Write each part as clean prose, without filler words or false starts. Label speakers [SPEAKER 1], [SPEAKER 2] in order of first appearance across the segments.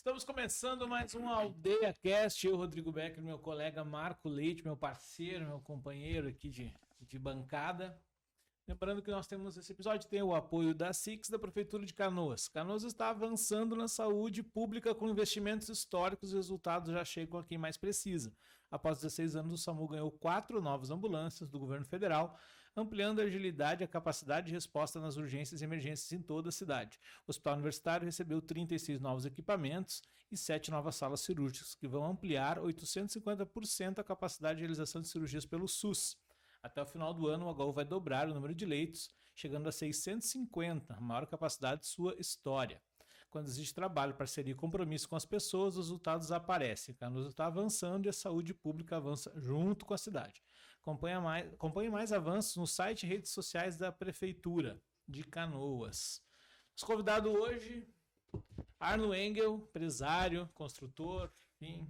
[SPEAKER 1] Estamos começando mais um Aldeia Cast. Eu, Rodrigo Becker, meu colega Marco Leite, meu parceiro, meu companheiro aqui de bancada. Lembrando que nós temos esse episódio, tem o apoio da SIX, da Prefeitura de Canoas. Canoas está avançando na saúde pública com investimentos históricos e os resultados já chegam a quem mais precisa. Após 16 anos, o SAMU ganhou 4 novas ambulâncias do governo federal, ampliando a agilidade e a capacidade de resposta nas urgências e emergências em toda a cidade. O Hospital Universitário recebeu 36 novos equipamentos e 7 novas salas cirúrgicas, que vão ampliar 850% a capacidade de realização de cirurgias pelo SUS. Até o final do ano, o HU vai dobrar o número de leitos, chegando a 650, a maior capacidade de sua história. Quando existe trabalho, parceria e compromisso com as pessoas, os resultados aparecem. Canoas está avançando e a saúde pública avança junto com a cidade. Acompanhe mais avanços no site e redes sociais da Prefeitura de Canoas. Os convidados hoje, Arno Engel, empresário, construtor, enfim,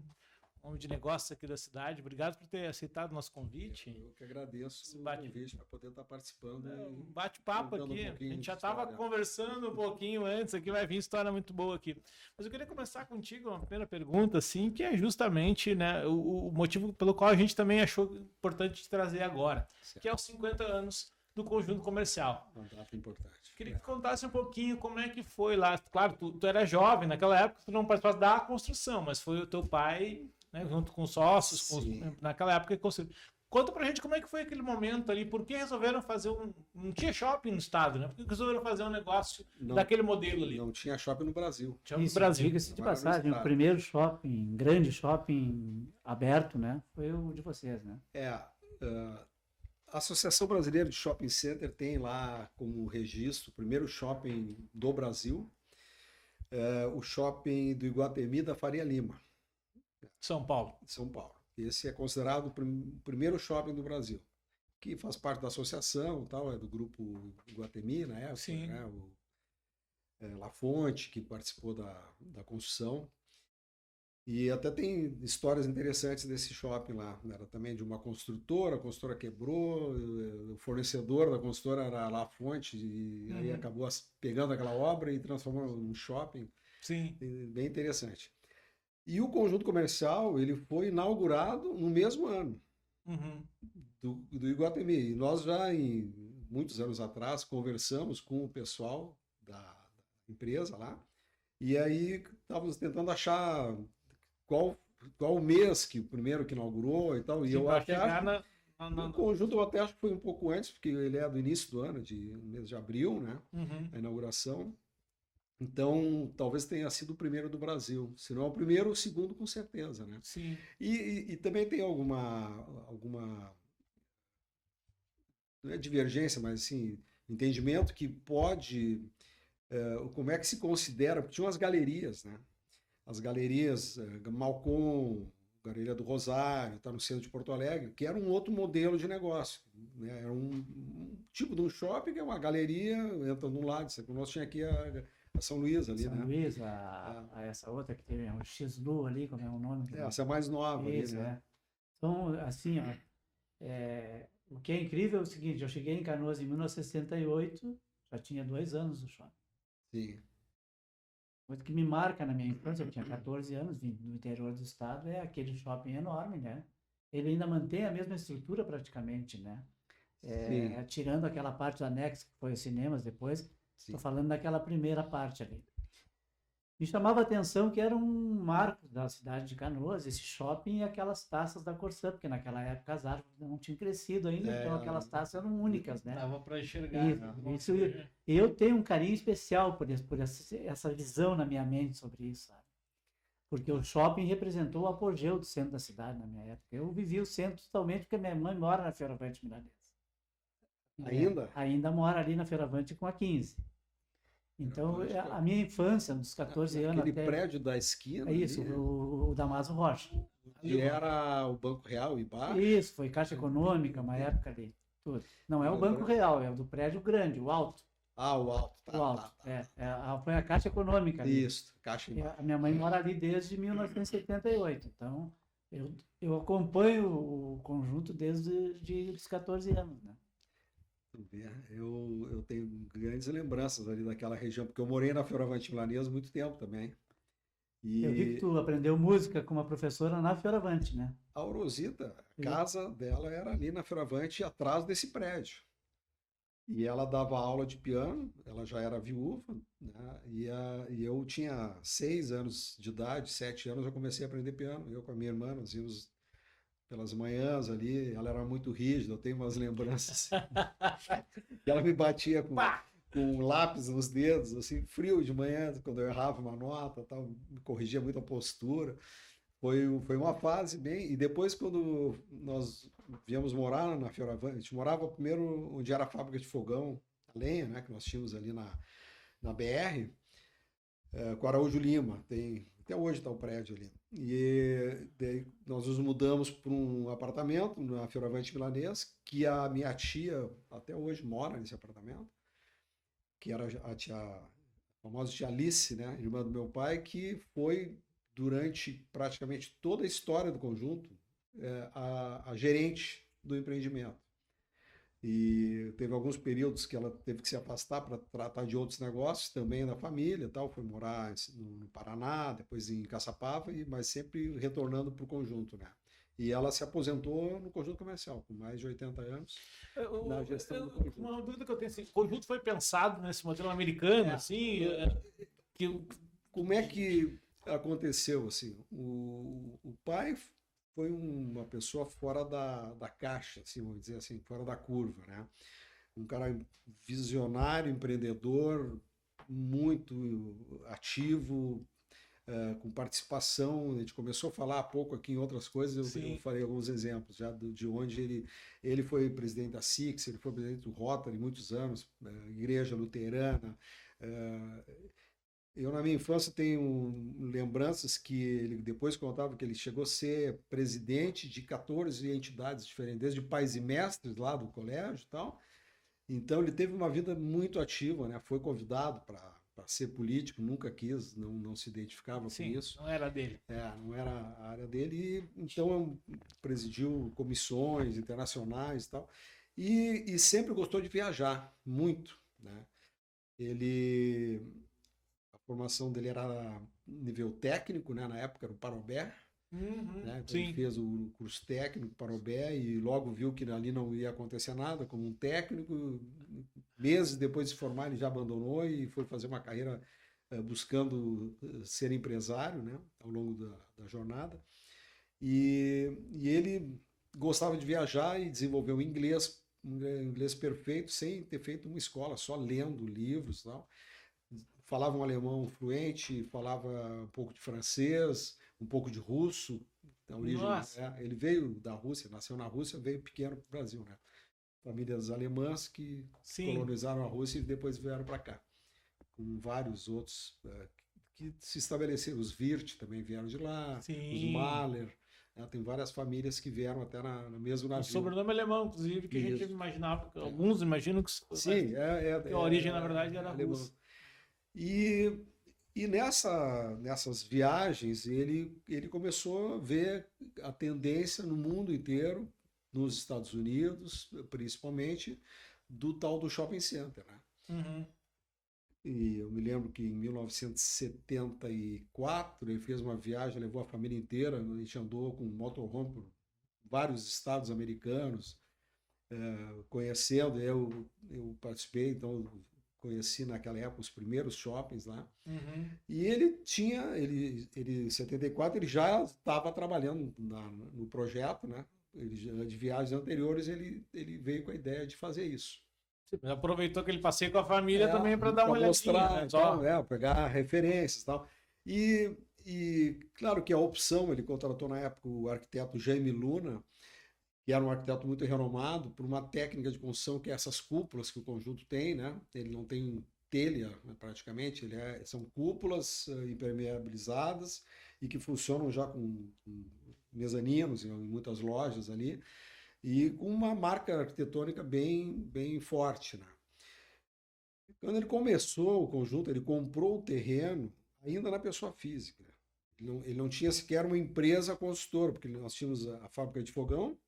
[SPEAKER 1] homem de negócios aqui da cidade. Obrigado por ter aceitado o nosso convite.
[SPEAKER 2] Eu que agradeço o convite para poder estar participando.
[SPEAKER 1] Um bate-papo aqui. A gente já estava conversando um pouquinho antes, aqui vai vir história muito boa aqui. Mas eu queria começar contigo uma primeira pergunta, assim, que é justamente, né, o motivo pelo qual a gente também achou importante te trazer agora, certo, que é os 50 anos do conjunto comercial.
[SPEAKER 2] Uma data importante.
[SPEAKER 1] Queria que contasse um pouquinho como é que foi lá. Claro, tu era jovem, naquela época tu não participasse da construção, mas foi o teu pai, né, junto com sócios, naquela época que construiu. Conta pra gente como é que foi aquele momento ali, por que resolveram fazer não tinha shopping no estado, né? Por que resolveram fazer um negócio daquele modelo ali?
[SPEAKER 2] Não tinha shopping no Brasil.
[SPEAKER 3] Diga-se de passagem, o primeiro shopping, grande shopping aberto, né? Foi o de vocês, né?
[SPEAKER 2] A Associação Brasileira de Shopping Center tem lá como registro o primeiro shopping do Brasil, o shopping do Iguatemi da Faria Lima.
[SPEAKER 1] São Paulo.
[SPEAKER 2] São Paulo. Esse é considerado o primeiro shopping do Brasil, que faz parte da associação, tal, é do grupo Iguatemi na época,
[SPEAKER 1] sim,
[SPEAKER 2] né? O Lafonte, que participou da construção. E até tem histórias interessantes desse shopping lá. Era também de uma construtora, a construtora quebrou, o fornecedor da construtora era a Lafonte, e aí acabou pegando aquela obra e transformando num shopping.
[SPEAKER 1] Sim.
[SPEAKER 2] Bem interessante. E o conjunto comercial, ele foi inaugurado no mesmo ano do Iguatemi. E nós já, muitos anos atrás, conversamos com o pessoal da empresa lá, e aí estávamos tentando achar qual o mês que o primeiro que inaugurou e tal. E eu até acho, no conjunto eu até acho que foi um pouco antes, porque ele é do início do ano, mês de abril, né? A inauguração. Então, talvez tenha sido o primeiro do Brasil. Se não é o primeiro, o segundo, com certeza, né?
[SPEAKER 1] Sim.
[SPEAKER 2] E também tem alguma não é divergência, mas assim, entendimento que pode... como é que se considera... Porque tinha umas galerias, né? As galerias Malcom, Galeria do Rosário, está no centro de Porto Alegre, que era um outro modelo de negócio, né? Era um tipo de um shopping, que é uma galeria, entra de um lado, nós tinha aqui a São Luís ali,
[SPEAKER 3] São
[SPEAKER 2] né?
[SPEAKER 3] Luís, essa outra que tem o X-Lu ali, como é o nome?
[SPEAKER 2] Essa é a mais nova
[SPEAKER 3] isso,
[SPEAKER 2] ali, né?
[SPEAKER 3] Então, assim, ó, o que é incrível é o seguinte, eu cheguei em Canoas em 1968, já tinha 2 anos no shopping.
[SPEAKER 2] Sim.
[SPEAKER 3] Coisa que me marca na minha infância, eu tinha 14 anos, vim do interior do estado, é aquele shopping enorme, né? Ele ainda mantém a mesma estrutura praticamente, né? Tirando aquela parte anexa que foi os cinemas depois, estou falando daquela primeira parte ali. Me chamava a atenção que era um marco da cidade de Canoas, esse shopping e aquelas taças da Corsã, porque naquela época as árvores não tinham crescido ainda, então aquelas taças eram únicas, né?
[SPEAKER 1] Dava para enxergar.
[SPEAKER 3] Isso, eu tenho um carinho especial por essa visão na minha mente sobre isso, sabe? Porque o shopping representou o apogeu do centro da cidade na minha época. Eu vivi o centro totalmente porque minha mãe mora na Feiravante Milanesa.
[SPEAKER 2] Ainda?
[SPEAKER 3] Ainda mora ali na Feiravante com a 15. Então, a minha infância, dos 14 anos
[SPEAKER 2] até...
[SPEAKER 3] Aquele
[SPEAKER 2] prédio da esquina?
[SPEAKER 3] É isso, o Damaso Rocha.
[SPEAKER 2] Que era o Banco Real e Baixo?
[SPEAKER 3] Isso, foi Caixa Econômica, uma época ali. Tudo. Não é o Banco Real, é o do prédio grande, o alto.
[SPEAKER 2] Ah, o alto.
[SPEAKER 3] O alto, foi a Caixa Econômica ali.
[SPEAKER 2] Isso, Caixa
[SPEAKER 3] e a minha mãe mora ali desde 1978, então eu acompanho o conjunto desde os 14 anos, né?
[SPEAKER 2] Eu tenho grandes lembranças ali daquela região, porque eu morei na Feiravante Milanesa muito tempo também.
[SPEAKER 3] Eu vi que tu aprendeu música com uma professora na Fioravante, né?
[SPEAKER 2] A Orosita, a casa dela era ali na Fioravante, atrás desse prédio. E ela dava aula de piano, ela já era viúva, né? E eu tinha 6 anos de idade, 7 anos, eu comecei a aprender piano. Eu com a minha irmã, nós íamos pelas manhãs ali, ela era muito rígida, eu tenho umas lembranças. E ela me batia com um lápis nos dedos, assim, frio de manhã, quando eu errava uma nota, tal, me corrigia muito a postura. Foi uma fase bem. E depois, quando nós viemos morar na Fioravante, a gente morava primeiro onde era a fábrica de fogão, a lenha, né, que nós tínhamos ali na BR, com Araújo Lima. Até hoje está o prédio ali. E daí nós nos mudamos para um apartamento na Fioravante Milanês, que a minha tia até hoje mora nesse apartamento, que era a famosa tia Alice, né, irmã do meu pai, que foi durante praticamente toda a história do conjunto, a gerente do empreendimento. E teve alguns períodos que ela teve que se afastar para tratar de outros negócios também da família, tal, foi morar no Paraná, depois em Caçapava, mas sempre retornando para o conjunto, né? E ela se aposentou no conjunto comercial, com mais de 80 anos, na gestão do conjunto.
[SPEAKER 1] Uma dúvida que eu tenho, assim, o conjunto foi pensado nesse modelo americano, assim,
[SPEAKER 2] como é que aconteceu, assim? O pai foi uma pessoa fora da caixa, assim, vamos dizer assim, fora da curva, né? Um cara visionário, empreendedor, muito ativo, com participação. A gente começou a falar há pouco aqui em outras coisas, eu falei alguns exemplos já de onde ele foi presidente da Six, ele foi presidente do Rotary muitos anos, igreja luterana. Eu, na minha infância, tenho lembranças que ele depois contava que ele chegou a ser presidente de 14 entidades diferentes, desde pais e mestres lá do colégio e tal. Então, ele teve uma vida muito ativa, né? Foi convidado para ser político, nunca quis, não se identificava com isso.
[SPEAKER 1] Não era dele.
[SPEAKER 2] Não era a área dele. E, então, presidiu comissões internacionais e tal. E sempre gostou de viajar, muito, né? A formação dele era nível técnico, né? Na época era o Parobé, né? Então ele fez o curso técnico Parobé e logo viu que ali não ia acontecer nada como um técnico. Meses depois de se formar ele já abandonou e foi fazer uma carreira buscando ser empresário, né? Ao longo da jornada. E ele gostava de viajar e desenvolveu um inglês perfeito sem ter feito uma escola, só lendo livros e tal. Falava um alemão fluente, falava um pouco de francês, um pouco de russo. A origem, ele veio da Rússia, nasceu na Rússia, veio pequeno para o Brasil, né? Famílias alemãs que colonizaram a Rússia e depois vieram para cá. Com vários outros que se estabeleceram. Os Wirth também vieram de lá, os Mahler. Tem várias famílias que vieram até no mesmo navio.
[SPEAKER 1] O sobrenome alemão, inclusive, que a gente imaginava. Alguns imaginam que a origem, na verdade, era russa.
[SPEAKER 2] E nessas viagens ele começou a ver a tendência no mundo inteiro, nos Estados Unidos, principalmente, do tal do shopping center, né? E eu me lembro que em 1974 ele fez uma viagem, levou a família inteira, a gente andou com um motorhome por vários estados americanos, conhecendo, eu participei, então conheci naquela época os primeiros shoppings lá. E ele em 74, ele já estava trabalhando no projeto, né? De viagens anteriores, ele veio com a ideia de fazer isso.
[SPEAKER 1] Aproveitou que ele passeia com a família também para dar uma olhadinha.
[SPEAKER 2] Mostrar, pegar referências e tal. E claro que a opção, ele contratou na época o arquiteto Jaime Luna, que era um arquiteto muito renomado, por uma técnica de construção que é essas cúpulas que o conjunto tem, né? Ele não tem telha, né, praticamente, são cúpulas impermeabilizadas e que funcionam já com mezaninos em muitas lojas ali, e com uma marca arquitetônica bem forte, né? Quando ele começou o conjunto, ele comprou o terreno ainda na pessoa física. Ele não tinha sequer uma empresa construtora, porque nós tínhamos a fábrica de fogão,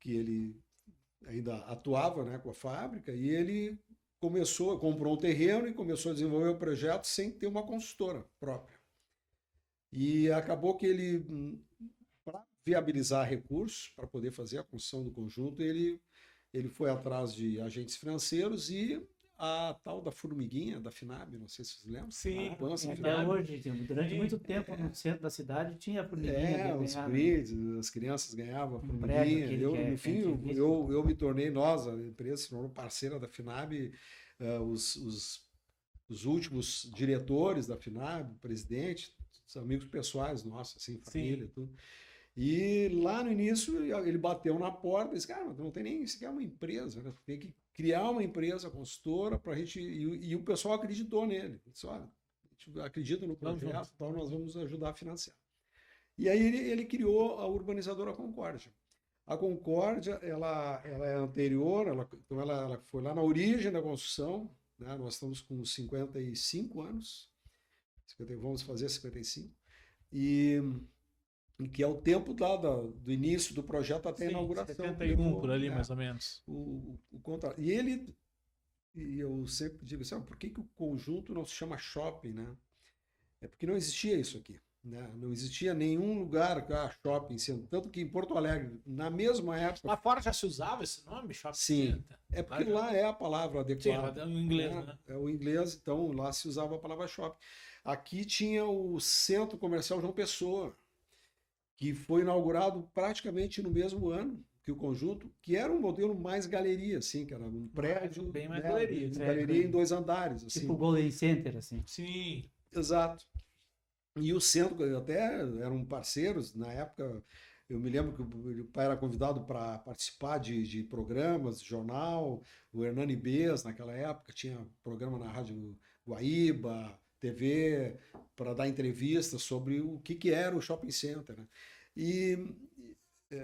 [SPEAKER 2] que ele ainda atuava, né, com a fábrica, e ele comprou um terreno e começou a desenvolver o projeto sem ter uma construtora própria. E acabou que ele, para viabilizar recursos, para poder fazer a construção do conjunto, ele foi atrás de agentes financeiros e a tal da formiguinha da FINAB, não sei se vocês lembram.
[SPEAKER 1] Sim,
[SPEAKER 3] até hoje, durante muito tempo no centro da cidade tinha a formiguinha.
[SPEAKER 2] Os grids, as crianças ganhavam a formiguinha. No fim, eu me tornei, a empresa se tornou parceira da FINAB, os últimos diretores da FINAB, o presidente, os amigos pessoais nossos, assim, família, tudo. E lá no início ele bateu na porta e disse, cara, não tem nem sequer uma empresa, né? Tem que criar uma empresa consultora para a gente. E o pessoal acreditou nele. Disse, olha, a gente acredita no projeto, então nós vamos ajudar a financiar. E aí ele criou a urbanizadora Concórdia. A Concórdia, ela é anterior, então ela foi lá na origem da construção, né? Nós estamos com 55 anos, vamos fazer 55, e que é o tempo do início do projeto até a inauguração.
[SPEAKER 1] 71 por ali, mais ou menos.
[SPEAKER 2] O contrato. E eu sempre digo assim, por que o conjunto não se chama shopping, né? É porque não existia isso aqui, né? Não existia nenhum lugar shopping center. Tanto que em Porto Alegre, na mesma época...
[SPEAKER 1] Lá fora já se usava esse nome, shopping
[SPEAKER 2] sim,
[SPEAKER 1] center?
[SPEAKER 2] É porque lá é a palavra adequada.
[SPEAKER 1] Sim, é o inglês, né?
[SPEAKER 2] É o inglês, então lá se usava a palavra shopping. Aqui tinha o Centro Comercial João Pessoa, que foi inaugurado praticamente no mesmo ano que o conjunto, que era um modelo mais galeria, assim, que era um prédio...
[SPEAKER 1] Bem mais galeria.
[SPEAKER 2] Galeria em 2 andares. Assim.
[SPEAKER 3] Tipo Golden Center, assim.
[SPEAKER 1] Sim.
[SPEAKER 2] Exato. E o centro, até eram parceiros, na época, eu me lembro que o pai era convidado para participar de programas, de jornal, o Hernani Bez, naquela época, tinha programa na Rádio Guaíba, TV, para dar entrevistas sobre o que era o shopping center, né? E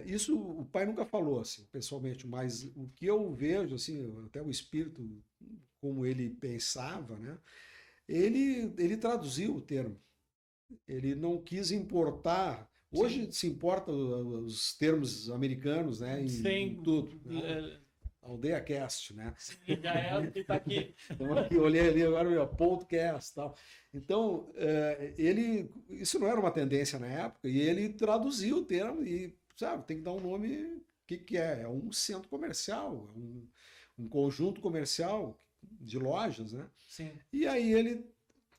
[SPEAKER 2] isso o pai nunca falou, assim, pessoalmente, mas o que eu vejo, assim, até o espírito, como ele pensava, né? Ele traduziu o termo. Ele não quis importar. Hoje se importa os termos americanos, né? Em tudo. Né? Aldeia Cast, né?
[SPEAKER 1] Sim, já é o que está aqui.
[SPEAKER 2] Então, aqui, olhei ali agora, podcast e tal. Então, isso não era uma tendência na época, e ele traduziu o termo e, sabe, tem que dar um nome, o que é? É um centro comercial, um conjunto comercial de lojas, né?
[SPEAKER 1] Sim.
[SPEAKER 2] E aí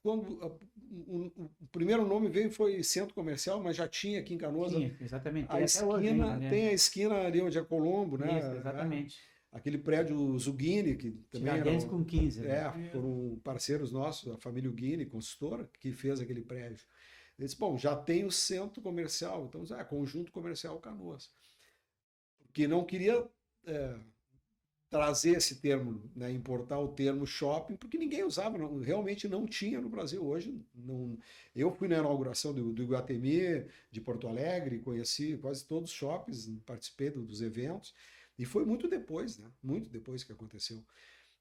[SPEAKER 2] quando o primeiro nome foi Centro Comercial, mas já tinha aqui em Canoas.
[SPEAKER 3] Sim, exatamente.
[SPEAKER 2] A esquina, ainda, né? Tem a esquina ali onde é Colombo, né?
[SPEAKER 3] Isso, exatamente.
[SPEAKER 2] Aquele prédio Zughini, que também
[SPEAKER 3] era... com 15. Né?
[SPEAKER 2] Foram parceiros nossos, a família Zughini, consultora, que fez aquele prédio. Eles disse, bom, já tem o centro comercial, então, conjunto comercial Canoas. Porque não queria trazer esse termo, né, importar o termo shopping, porque ninguém usava, realmente não tinha no Brasil hoje. Não, eu fui na inauguração do Iguatemi, de Porto Alegre, conheci quase todos os shoppings, participei dos eventos, e foi muito depois, né? Muito depois que aconteceu.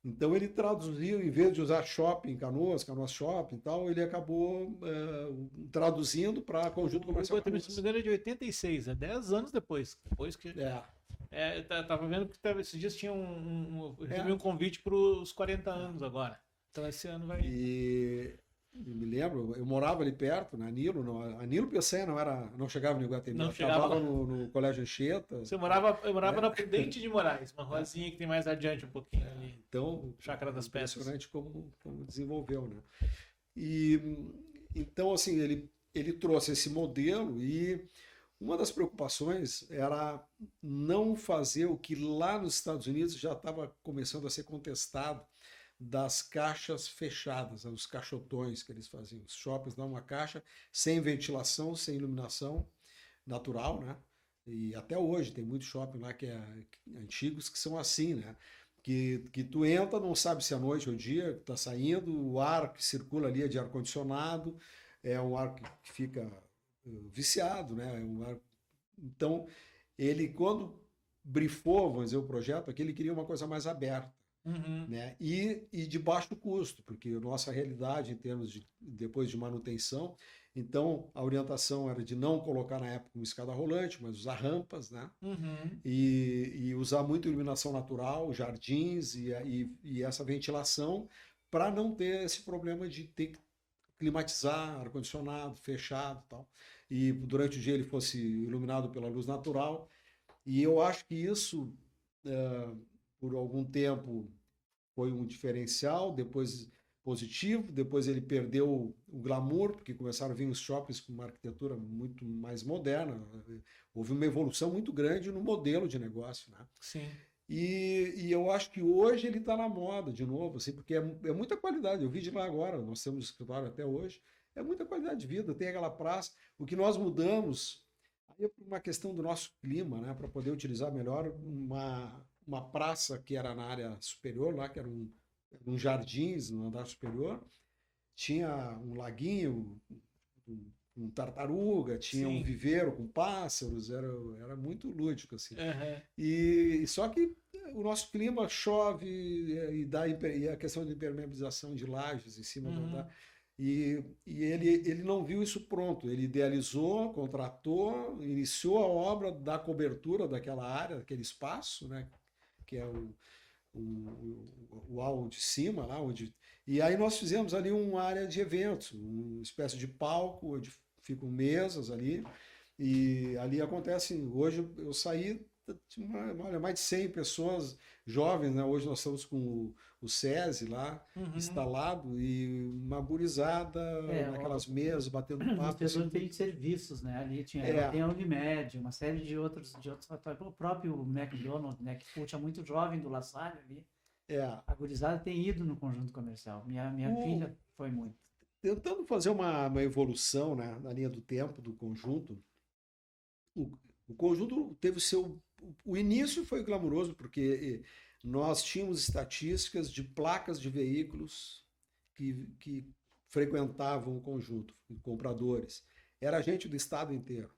[SPEAKER 2] Então ele traduziu, em vez de usar shopping, Canoas Shopping e tal, ele acabou traduzindo para conjunto comercial.
[SPEAKER 1] O Iguatemi, se não me engano, é de 86, 10 anos depois que... eu tava vendo que esses dias tinha um convite para os 40 anos agora. Então esse ano vai...
[SPEAKER 2] E me lembro, eu morava ali perto, na Nilo. A Nilo PC não chegava no Iguatemi.
[SPEAKER 1] Não chegava
[SPEAKER 2] no Colégio Anchieta.
[SPEAKER 1] Eu morava na Prudente de Moraes, uma ruazinha que tem mais adiante um pouquinho ali.
[SPEAKER 2] Então,
[SPEAKER 1] Chácara das Peças.
[SPEAKER 2] Impressionante como desenvolveu, né? Então, assim, ele trouxe esse modelo e uma das preocupações era não fazer o que lá nos Estados Unidos já estava começando a ser contestado, das caixas fechadas, os caixotões que eles faziam. Os shoppings dão uma caixa sem ventilação, sem iluminação natural, né? E até hoje tem muito shopping lá antigos que são assim, né? Que tu entra, não sabe se é noite ou dia, está saindo, o ar que circula ali é de ar-condicionado, é um ar que fica viciado, né? Então, ele, quando brifou, vamos dizer, o projeto, aqui ele queria uma coisa mais aberta.
[SPEAKER 1] Uhum.
[SPEAKER 2] Né? E de baixo custo, porque a nossa realidade em termos depois de manutenção, então a orientação era de não colocar na época uma escada rolante, mas usar rampas, né?
[SPEAKER 1] Uhum.
[SPEAKER 2] E usar muito iluminação natural, jardins e essa ventilação para não ter esse problema de ter que climatizar, ar-condicionado, fechado e tal. E durante o dia ele fosse iluminado pela luz natural. E eu acho que isso, por algum tempo, foi um diferencial, depois positivo, depois ele perdeu o glamour, porque começaram a vir os shoppings com uma arquitetura muito mais moderna. Houve uma evolução muito grande no modelo de negócio, né?
[SPEAKER 1] Sim.
[SPEAKER 2] E eu acho que hoje ele está na moda de novo, assim, porque é muita qualidade. Eu vi de lá agora, nós temos escritório até hoje, é muita qualidade de vida, tem aquela praça. O que nós mudamos aí é por uma questão do nosso clima, né, para poder utilizar melhor uma praça que era na área superior, lá que era um jardins no andar superior, tinha um laguinho, um tartaruga, tinha um viveiro com pássaros, era muito lúdico assim. E só que o nosso clima chove e a questão de impermeabilização de lajes em cima do andar. E ele não viu isso pronto. Ele idealizou, contratou, iniciou a obra da cobertura daquela área, daquele espaço, né, que é o hall de cima lá, e aí nós fizemos ali uma área de eventos, uma espécie de palco onde ficam mesas ali, e ali acontece. Hoje eu saí, mais de 100 pessoas jovens, né? Hoje nós estamos com o SESI lá instalado e uma gurizada naquelas mesas, batendo papo.
[SPEAKER 3] As pessoas têm serviços, né? Ali tem a Unimed, uma série de outros fatores. O próprio McDonald's, né? Que puxa muito jovem do La Salle ali. A gurizada tem ido no conjunto comercial. Minha filha foi muito.
[SPEAKER 2] Tentando fazer uma evolução, né, na linha do tempo do conjunto, o conjunto teve o início foi glamuroso, porque nós tínhamos estatísticas de placas de veículos que frequentavam o conjunto, compradores. Era gente do estado inteiro,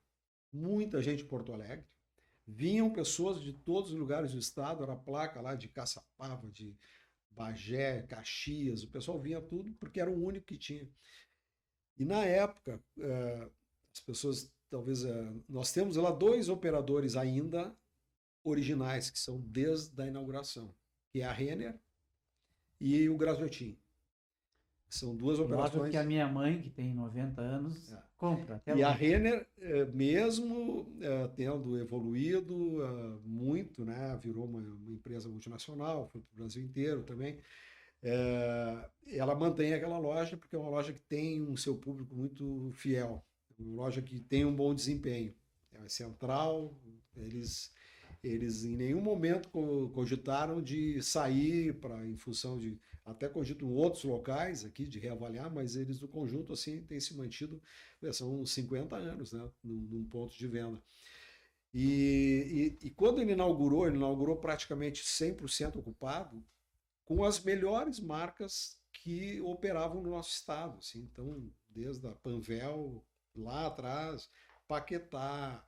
[SPEAKER 2] muita gente de Porto Alegre. Vinham pessoas de todos os lugares do estado, era placa lá de Caçapava, de Bagé, Caxias, o pessoal vinha tudo porque era o único que tinha. E na época, as pessoas, talvez, nós temos lá 2 operadores ainda originais, que são desde a inauguração, que é a Renner e o Grasotin. São 2 operações.
[SPEAKER 3] Lógico que a minha mãe, que tem 90 anos, compra. Até
[SPEAKER 2] e a Renner, mesmo tendo evoluído muito, né, virou uma empresa multinacional, foi para o Brasil inteiro também, ela mantém aquela loja porque é uma loja que tem um seu público muito fiel, uma loja que tem um bom desempenho, é central, eles em nenhum momento cogitaram de sair em função de, até cogitam outros locais aqui de reavaliar, mas eles no conjunto assim têm se mantido, são 50 anos, né, num ponto de venda. E quando ele inaugurou praticamente 100% ocupado, com as melhores marcas que operavam no nosso estado, assim. Então, desde a Panvel, lá atrás, Paquetá,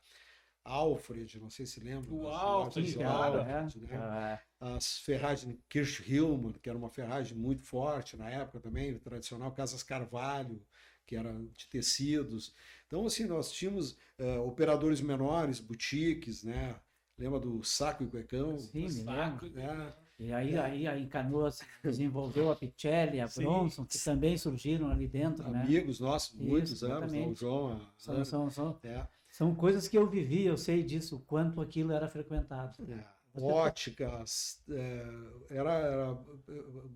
[SPEAKER 2] Alfred, não sei se lembra.
[SPEAKER 1] O Alfred, claro.
[SPEAKER 2] Né? As ferragens Kirsch-Hillman, que era uma ferragem muito forte na época também, tradicional, Casas Carvalho, que era de tecidos. Então, assim, nós tínhamos operadores menores, boutiques, né? Lembra do Saco e Cuecão?
[SPEAKER 3] Sim, me lembro. E aí em Canoas desenvolveu a Pichelli, a Bronson, que também surgiram ali dentro.
[SPEAKER 2] Amigos nossos, muitos anos, o João,
[SPEAKER 3] são coisas que eu vivi, eu sei disso, o quanto aquilo era frequentado.
[SPEAKER 2] Óticas, era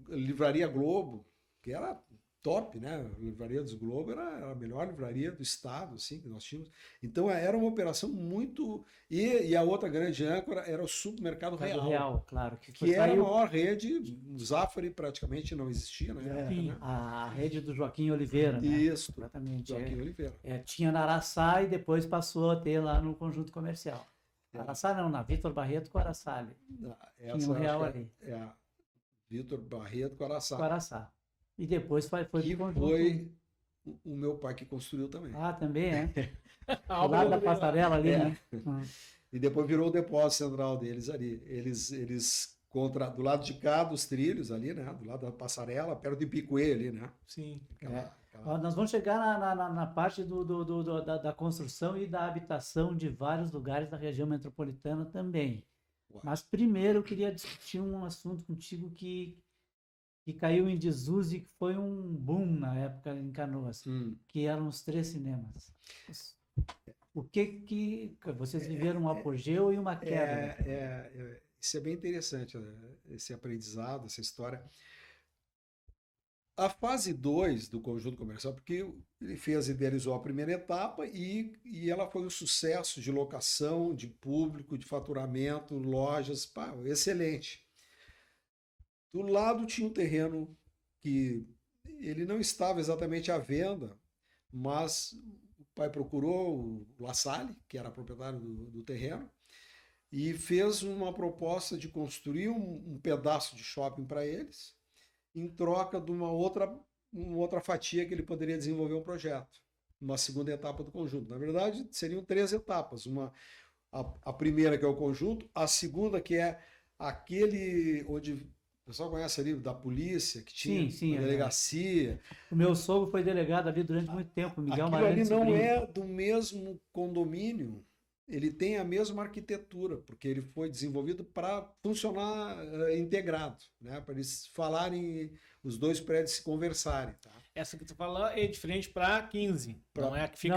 [SPEAKER 2] Livraria Globo, que era top, né? A Livraria dos Globo era a melhor livraria do estado, assim, que nós tínhamos. Então era uma operação muito... E a outra grande âncora era o Supermercado Real.
[SPEAKER 3] Claro.
[SPEAKER 2] Que era a maior rede, o Zafari praticamente não existia, né?
[SPEAKER 3] Sim, a rede do Joaquim Oliveira, né?
[SPEAKER 2] Isso,
[SPEAKER 3] exatamente.
[SPEAKER 2] Joaquim Oliveira.
[SPEAKER 3] Tinha na Araçá e depois passou a ter lá no conjunto comercial. Araçá não, na Vitor Barreto com Araçá ali. Tinha um Real ali.
[SPEAKER 2] Vitor Barreto com Araçá.
[SPEAKER 3] Com Araçá. E depois foi
[SPEAKER 2] que foi o meu pai que construiu também.
[SPEAKER 3] Também, do lado da passarela ali, né?
[SPEAKER 2] E depois virou o depósito central deles ali. Eles do lado de cá dos trilhos ali, né? Do lado da passarela, perto de Picuê ali, né?
[SPEAKER 1] Sim.
[SPEAKER 3] Nós vamos chegar na parte da construção e da habitação de vários lugares da região metropolitana também. Mas primeiro eu queria discutir um assunto contigo que que caiu em desuso, que foi um boom na época em Canoas, que eram os 3 cinemas. O que vocês viveram um apogeu e uma queda?
[SPEAKER 2] Isso é bem interessante, esse aprendizado, essa história. A fase 2 do conjunto comercial, porque ele idealizou a primeira etapa e ela foi um sucesso de locação, de público, de faturamento, lojas, excelente. Do lado tinha um terreno que ele não estava exatamente à venda, mas o pai procurou o La Salle, que era proprietário do terreno, e fez uma proposta de construir um pedaço de shopping para eles, em troca de uma outra fatia que ele poderia desenvolver um projeto, uma segunda etapa do conjunto. Na verdade, seriam 3 etapas. A primeira, que é o conjunto, a segunda, que é aquele onde o pessoal conhece ali da polícia, que tinha a delegacia.
[SPEAKER 3] O meu sogro foi delegado ali durante muito tempo, Miguel Maranhão.
[SPEAKER 2] Aquilo ali não é do mesmo condomínio. Ele tem a mesma arquitetura, porque ele foi desenvolvido para funcionar integrado, né? Para eles falarem, os 2 prédios se conversarem. Tá?
[SPEAKER 1] Essa que tu falou é diferente para 15, não é a que fica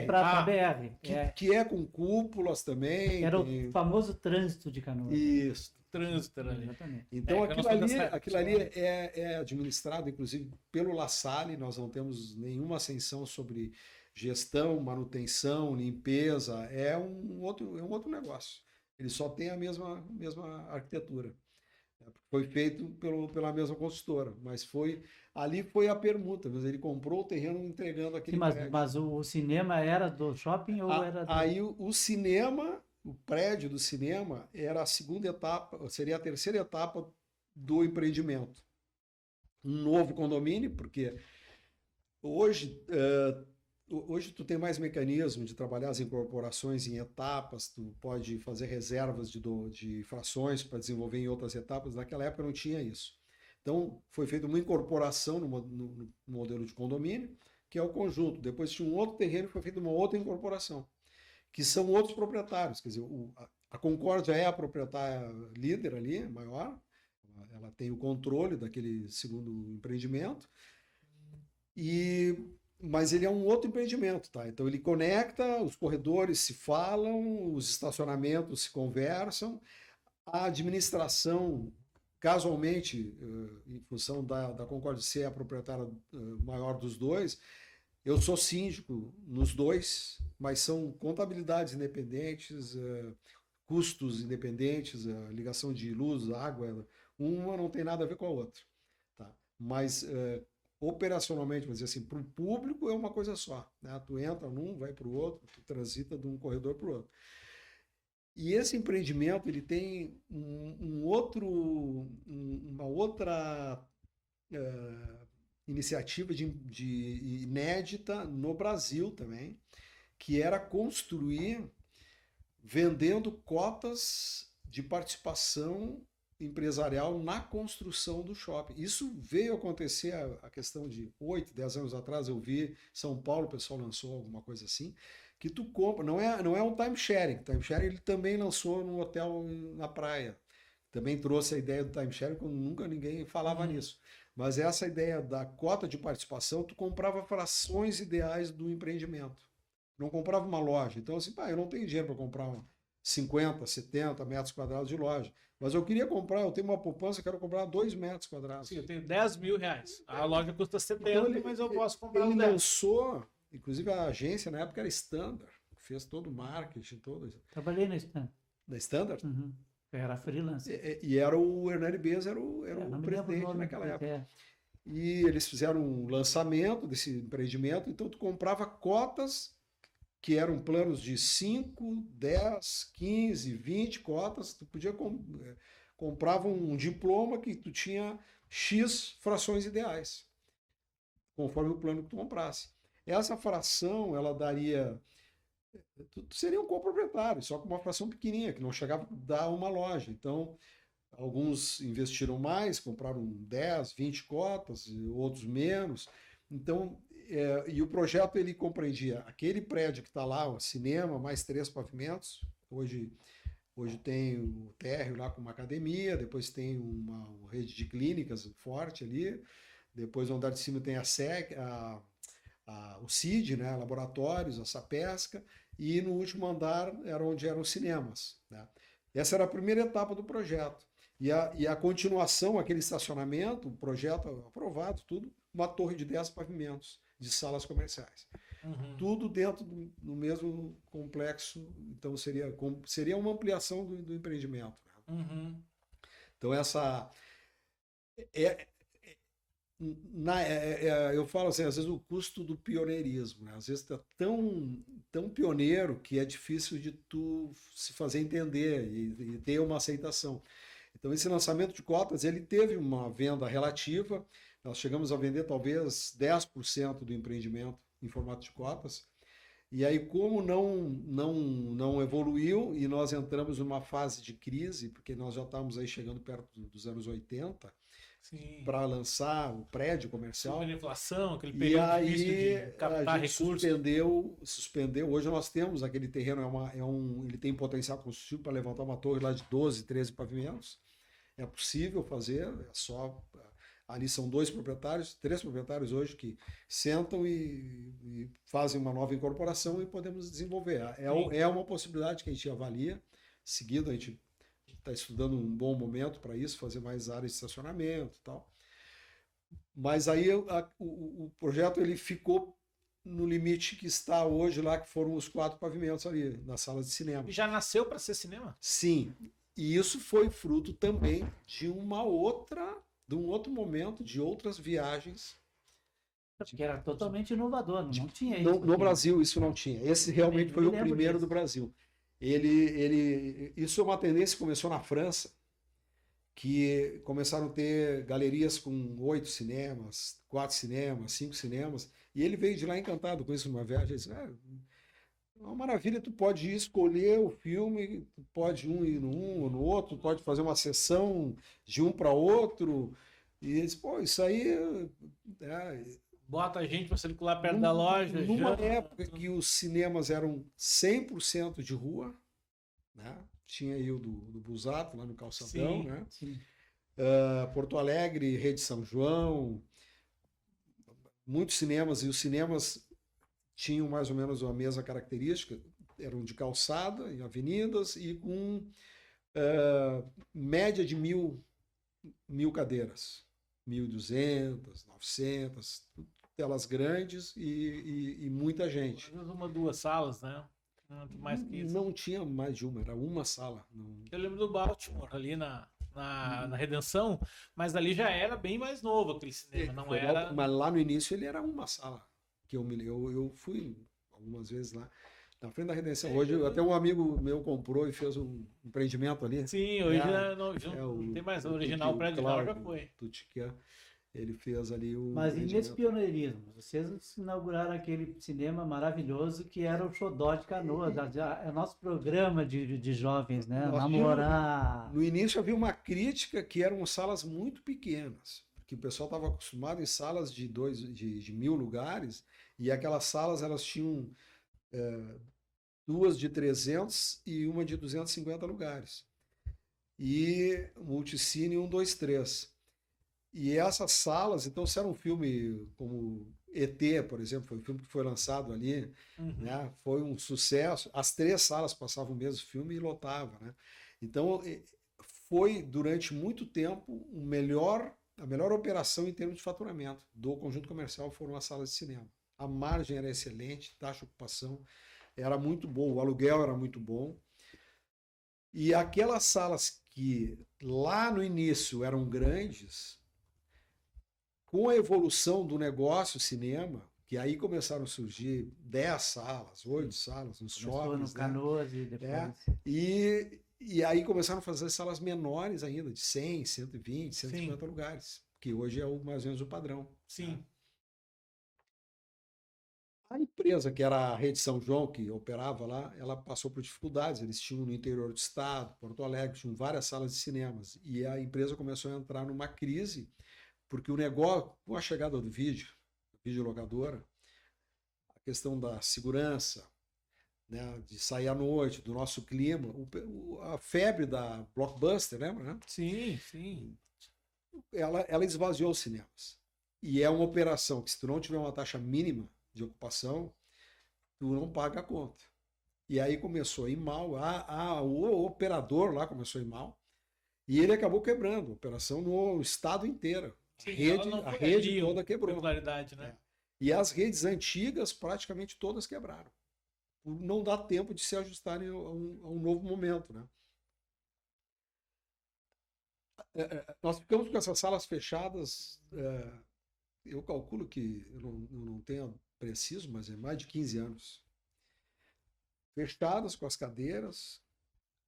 [SPEAKER 3] para BR.
[SPEAKER 2] Que é com cúpulas também.
[SPEAKER 3] Era o famoso trânsito de Canoas.
[SPEAKER 2] Isso.
[SPEAKER 1] Trânsito ali.
[SPEAKER 3] Exatamente.
[SPEAKER 2] Então aquilo ali é administrado, inclusive, pelo La Salle. Nós não temos nenhuma ascensão sobre gestão, manutenção, limpeza, é um outro negócio. Ele só tem a mesma arquitetura. Foi feito pela mesma consultora, mas ali foi a permuta, mas ele comprou o terreno entregando aquele prédio.
[SPEAKER 3] Mas o cinema era do shopping ou era do...
[SPEAKER 2] Aí o cinema, o prédio do cinema era a segunda etapa, seria a terceira etapa do empreendimento. Um novo condomínio, porque hoje tu tem mais mecanismo de trabalhar as incorporações em etapas, tu pode fazer reservas de frações para desenvolver em outras etapas. Naquela época não tinha isso. Então foi feita uma incorporação no modelo de condomínio, que é o conjunto. Depois tinha um outro terreno e foi feita uma outra incorporação, que são outros proprietários. Quer dizer, a Concórdia é a proprietária líder ali, maior, ela tem o controle daquele segundo empreendimento, mas ele é um outro empreendimento, tá? Então ele conecta, os corredores se falam, os estacionamentos se conversam, a administração, casualmente, em função da Concórdia ser a proprietária maior dos 2, eu sou síndico nos 2, mas são contabilidades independentes, custos independentes, ligação de luz, água, uma não tem nada a ver com a outra, tá? Mas operacionalmente, vamos dizer assim, para o público é uma coisa só, né? Tu entra num, vai para o outro, tu transita de um corredor para o outro. E esse empreendimento ele tem uma outra iniciativa de inédita no Brasil também, que era construir vendendo cotas de participação empresarial na construção do shopping. Isso veio acontecer a questão de 8, 10 anos atrás, eu vi São Paulo, o pessoal lançou alguma coisa assim, que tu compra, não é um timesharing. Timesharing ele também lançou no hotel na praia. Também trouxe a ideia do timesharing quando nunca ninguém falava nisso. Mas essa ideia da cota de participação, tu comprava frações ideais do empreendimento. Não comprava uma loja. Então assim, eu não tenho dinheiro para comprar 50, 70 metros quadrados de loja. Mas eu queria comprar, eu tenho uma poupança, quero comprar 2 metros quadrados.
[SPEAKER 1] Sim, eu tenho 10 mil reais. A loja custa 70, então mas eu posso comprar
[SPEAKER 2] ele lançou, inclusive a agência na época era Standard, fez todo o marketing, todo isso.
[SPEAKER 3] Trabalhei na Standard.
[SPEAKER 2] Na Standard?
[SPEAKER 3] Uhum. Era freelancer.
[SPEAKER 2] E era o Hernani Bez, era o presidente naquela época. E eles fizeram um lançamento desse empreendimento, então tu comprava cotas que eram planos de 5, 10, 15, 20 cotas, tu podia comprava um diploma que tu tinha X frações ideais, conforme o plano que tu comprasse. Essa fração, ela daria... Tu seria um coproprietário, só com uma fração pequenininha, que não chegava a dar uma loja. Então, alguns investiram mais, compraram 10, 20 cotas, outros menos. Então... e o projeto ele compreendia aquele prédio que está lá, o cinema, mais 3 pavimentos. Hoje Hoje tem o térreo lá com uma academia, depois tem uma rede de clínicas forte ali, depois no andar de cima tem a SEC, o CID, né, laboratórios, a Sapesca, e no último andar era onde eram os cinemas. Né? Essa era a primeira etapa do projeto. E a continuação, aquele estacionamento, o projeto aprovado, tudo, uma torre de 10 pavimentos de salas comerciais. Tudo dentro do mesmo complexo, então seria uma ampliação do empreendimento. Né? Então essa... eu falo assim, às vezes o custo do pioneirismo, né? Às vezes está tão pioneiro que é difícil de tu se fazer entender e ter uma aceitação. Então esse lançamento de cotas, ele teve uma venda relativa, nós chegamos a vender talvez 10% do empreendimento em formato de cotas, e aí como não evoluiu e nós entramos numa fase de crise, porque nós já estávamos aí chegando perto dos anos 80, para lançar o prédio comercial.
[SPEAKER 1] Sobre a inflação, aquele período difícil de captar recursos.
[SPEAKER 2] Suspendeu. Hoje nós temos aquele terreno, ele tem potencial construtivo para levantar uma torre lá de 12, 13 pavimentos. É possível fazer, é só... Ali são 2 proprietários, 3 proprietários hoje que sentam e fazem uma nova incorporação e podemos desenvolver. É uma possibilidade que a gente avalia. Seguido, a gente está estudando um bom momento para isso, fazer mais áreas de estacionamento e tal. Mas aí o projeto ele ficou no limite que está hoje lá, que foram os 4 pavimentos ali, nas salas de cinema.
[SPEAKER 1] E já nasceu para ser cinema?
[SPEAKER 2] Sim. E isso foi fruto também de um outro momento, de outras viagens.
[SPEAKER 3] Que era totalmente inovador, não tinha isso.
[SPEAKER 2] No Brasil isso não tinha. Esse realmente foi o primeiro do Brasil. Isso é uma tendência que começou na França, que começaram a ter galerias com 8 cinemas, 4 cinemas, 5 cinemas, e ele veio de lá encantado com isso numa viagem. Ele disse, é uma maravilha, tu pode escolher o filme, tu pode ir num ou no outro, pode fazer uma sessão de um para outro, e ele disse, pô, isso aí...
[SPEAKER 1] Bota a gente para circular perto da loja.
[SPEAKER 2] Numa época que os cinemas eram 100% de rua, né? Tinha aí o do Busato, lá no Calçadão,
[SPEAKER 1] sim,
[SPEAKER 2] né?
[SPEAKER 1] Sim.
[SPEAKER 2] Porto Alegre, Rede São João, muitos cinemas, e os cinemas tinham mais ou menos a mesma característica, eram de calçada, em avenidas, e com média de 1.000 cadeiras. 1.200, 900, telas grandes e muita gente.
[SPEAKER 1] Às vezes 1 ou 2 salas, né? Mais que isso.
[SPEAKER 2] Não tinha mais de uma, era uma sala. Não...
[SPEAKER 1] Eu lembro do Baltimore, ali na Redenção, mas ali já era bem mais novo aquele cinema,
[SPEAKER 2] Mas lá no início ele era uma sala, que eu fui algumas vezes lá. Na frente da Redenção. Hoje até um amigo meu comprou e fez um empreendimento ali.
[SPEAKER 1] Sim, hoje não tem mais. O original, o prédio
[SPEAKER 2] claro,
[SPEAKER 1] já foi.
[SPEAKER 2] Ele fez ali o...
[SPEAKER 3] Mas e nesse pioneirismo? Vocês inauguraram aquele cinema maravilhoso que era o Xodó de Canoas. É o nosso programa de jovens, né? Namorar...
[SPEAKER 2] No início havia uma crítica que eram salas muito pequenas. Porque o pessoal estava acostumado em salas de 1.000 lugares. E aquelas salas elas tinham... 2 de 300 e uma de 250 lugares. E multicine 1, 2, 3. E essas salas, então se era um filme como ET, por exemplo, foi um filme que foi lançado ali, né? Foi um sucesso. As 3 salas passavam o mesmo filme e lotava, né? Então foi durante muito tempo a melhor operação em termos de faturamento do conjunto comercial foram as salas de cinema. A margem era excelente, taxa de ocupação era muito boa, o aluguel era muito bom. E aquelas salas que lá no início eram grandes, com a evolução do negócio cinema, que aí começaram a surgir 10 salas, 8 salas nos shoppings.
[SPEAKER 3] No Canoas e depois...
[SPEAKER 2] E aí começaram a fazer salas menores ainda, de 100, 120, 150 lugares, que hoje é mais ou menos o padrão.
[SPEAKER 1] Sim.
[SPEAKER 2] Né? A empresa, que era a Rede São João, que operava lá, ela passou por dificuldades. Eles tinham no interior do estado, Porto Alegre, tinham várias salas de cinemas. E a empresa começou a entrar numa crise, porque o negócio, com a chegada do videolocadora, a questão da segurança, né, de sair à noite, do nosso clima, a febre da Blockbuster, lembra, né?
[SPEAKER 1] Sim, sim.
[SPEAKER 2] Ela esvaziou os cinemas. E é uma operação que, se tu não tiver uma taxa mínima de ocupação, tu não paga a conta. E aí começou a ir mal, o operador lá começou a ir mal, e ele acabou quebrando a operação no estado inteiro.
[SPEAKER 1] Sim,
[SPEAKER 2] A rede toda quebrou.
[SPEAKER 1] Popularidade, né?
[SPEAKER 2] E as redes antigas praticamente todas quebraram, por não dar tempo de se ajustarem a um novo momento, né? Nós ficamos com essas salas fechadas, eu calculo que, eu não tenho preciso, mas é mais de 15 anos. Fechadas com as cadeiras,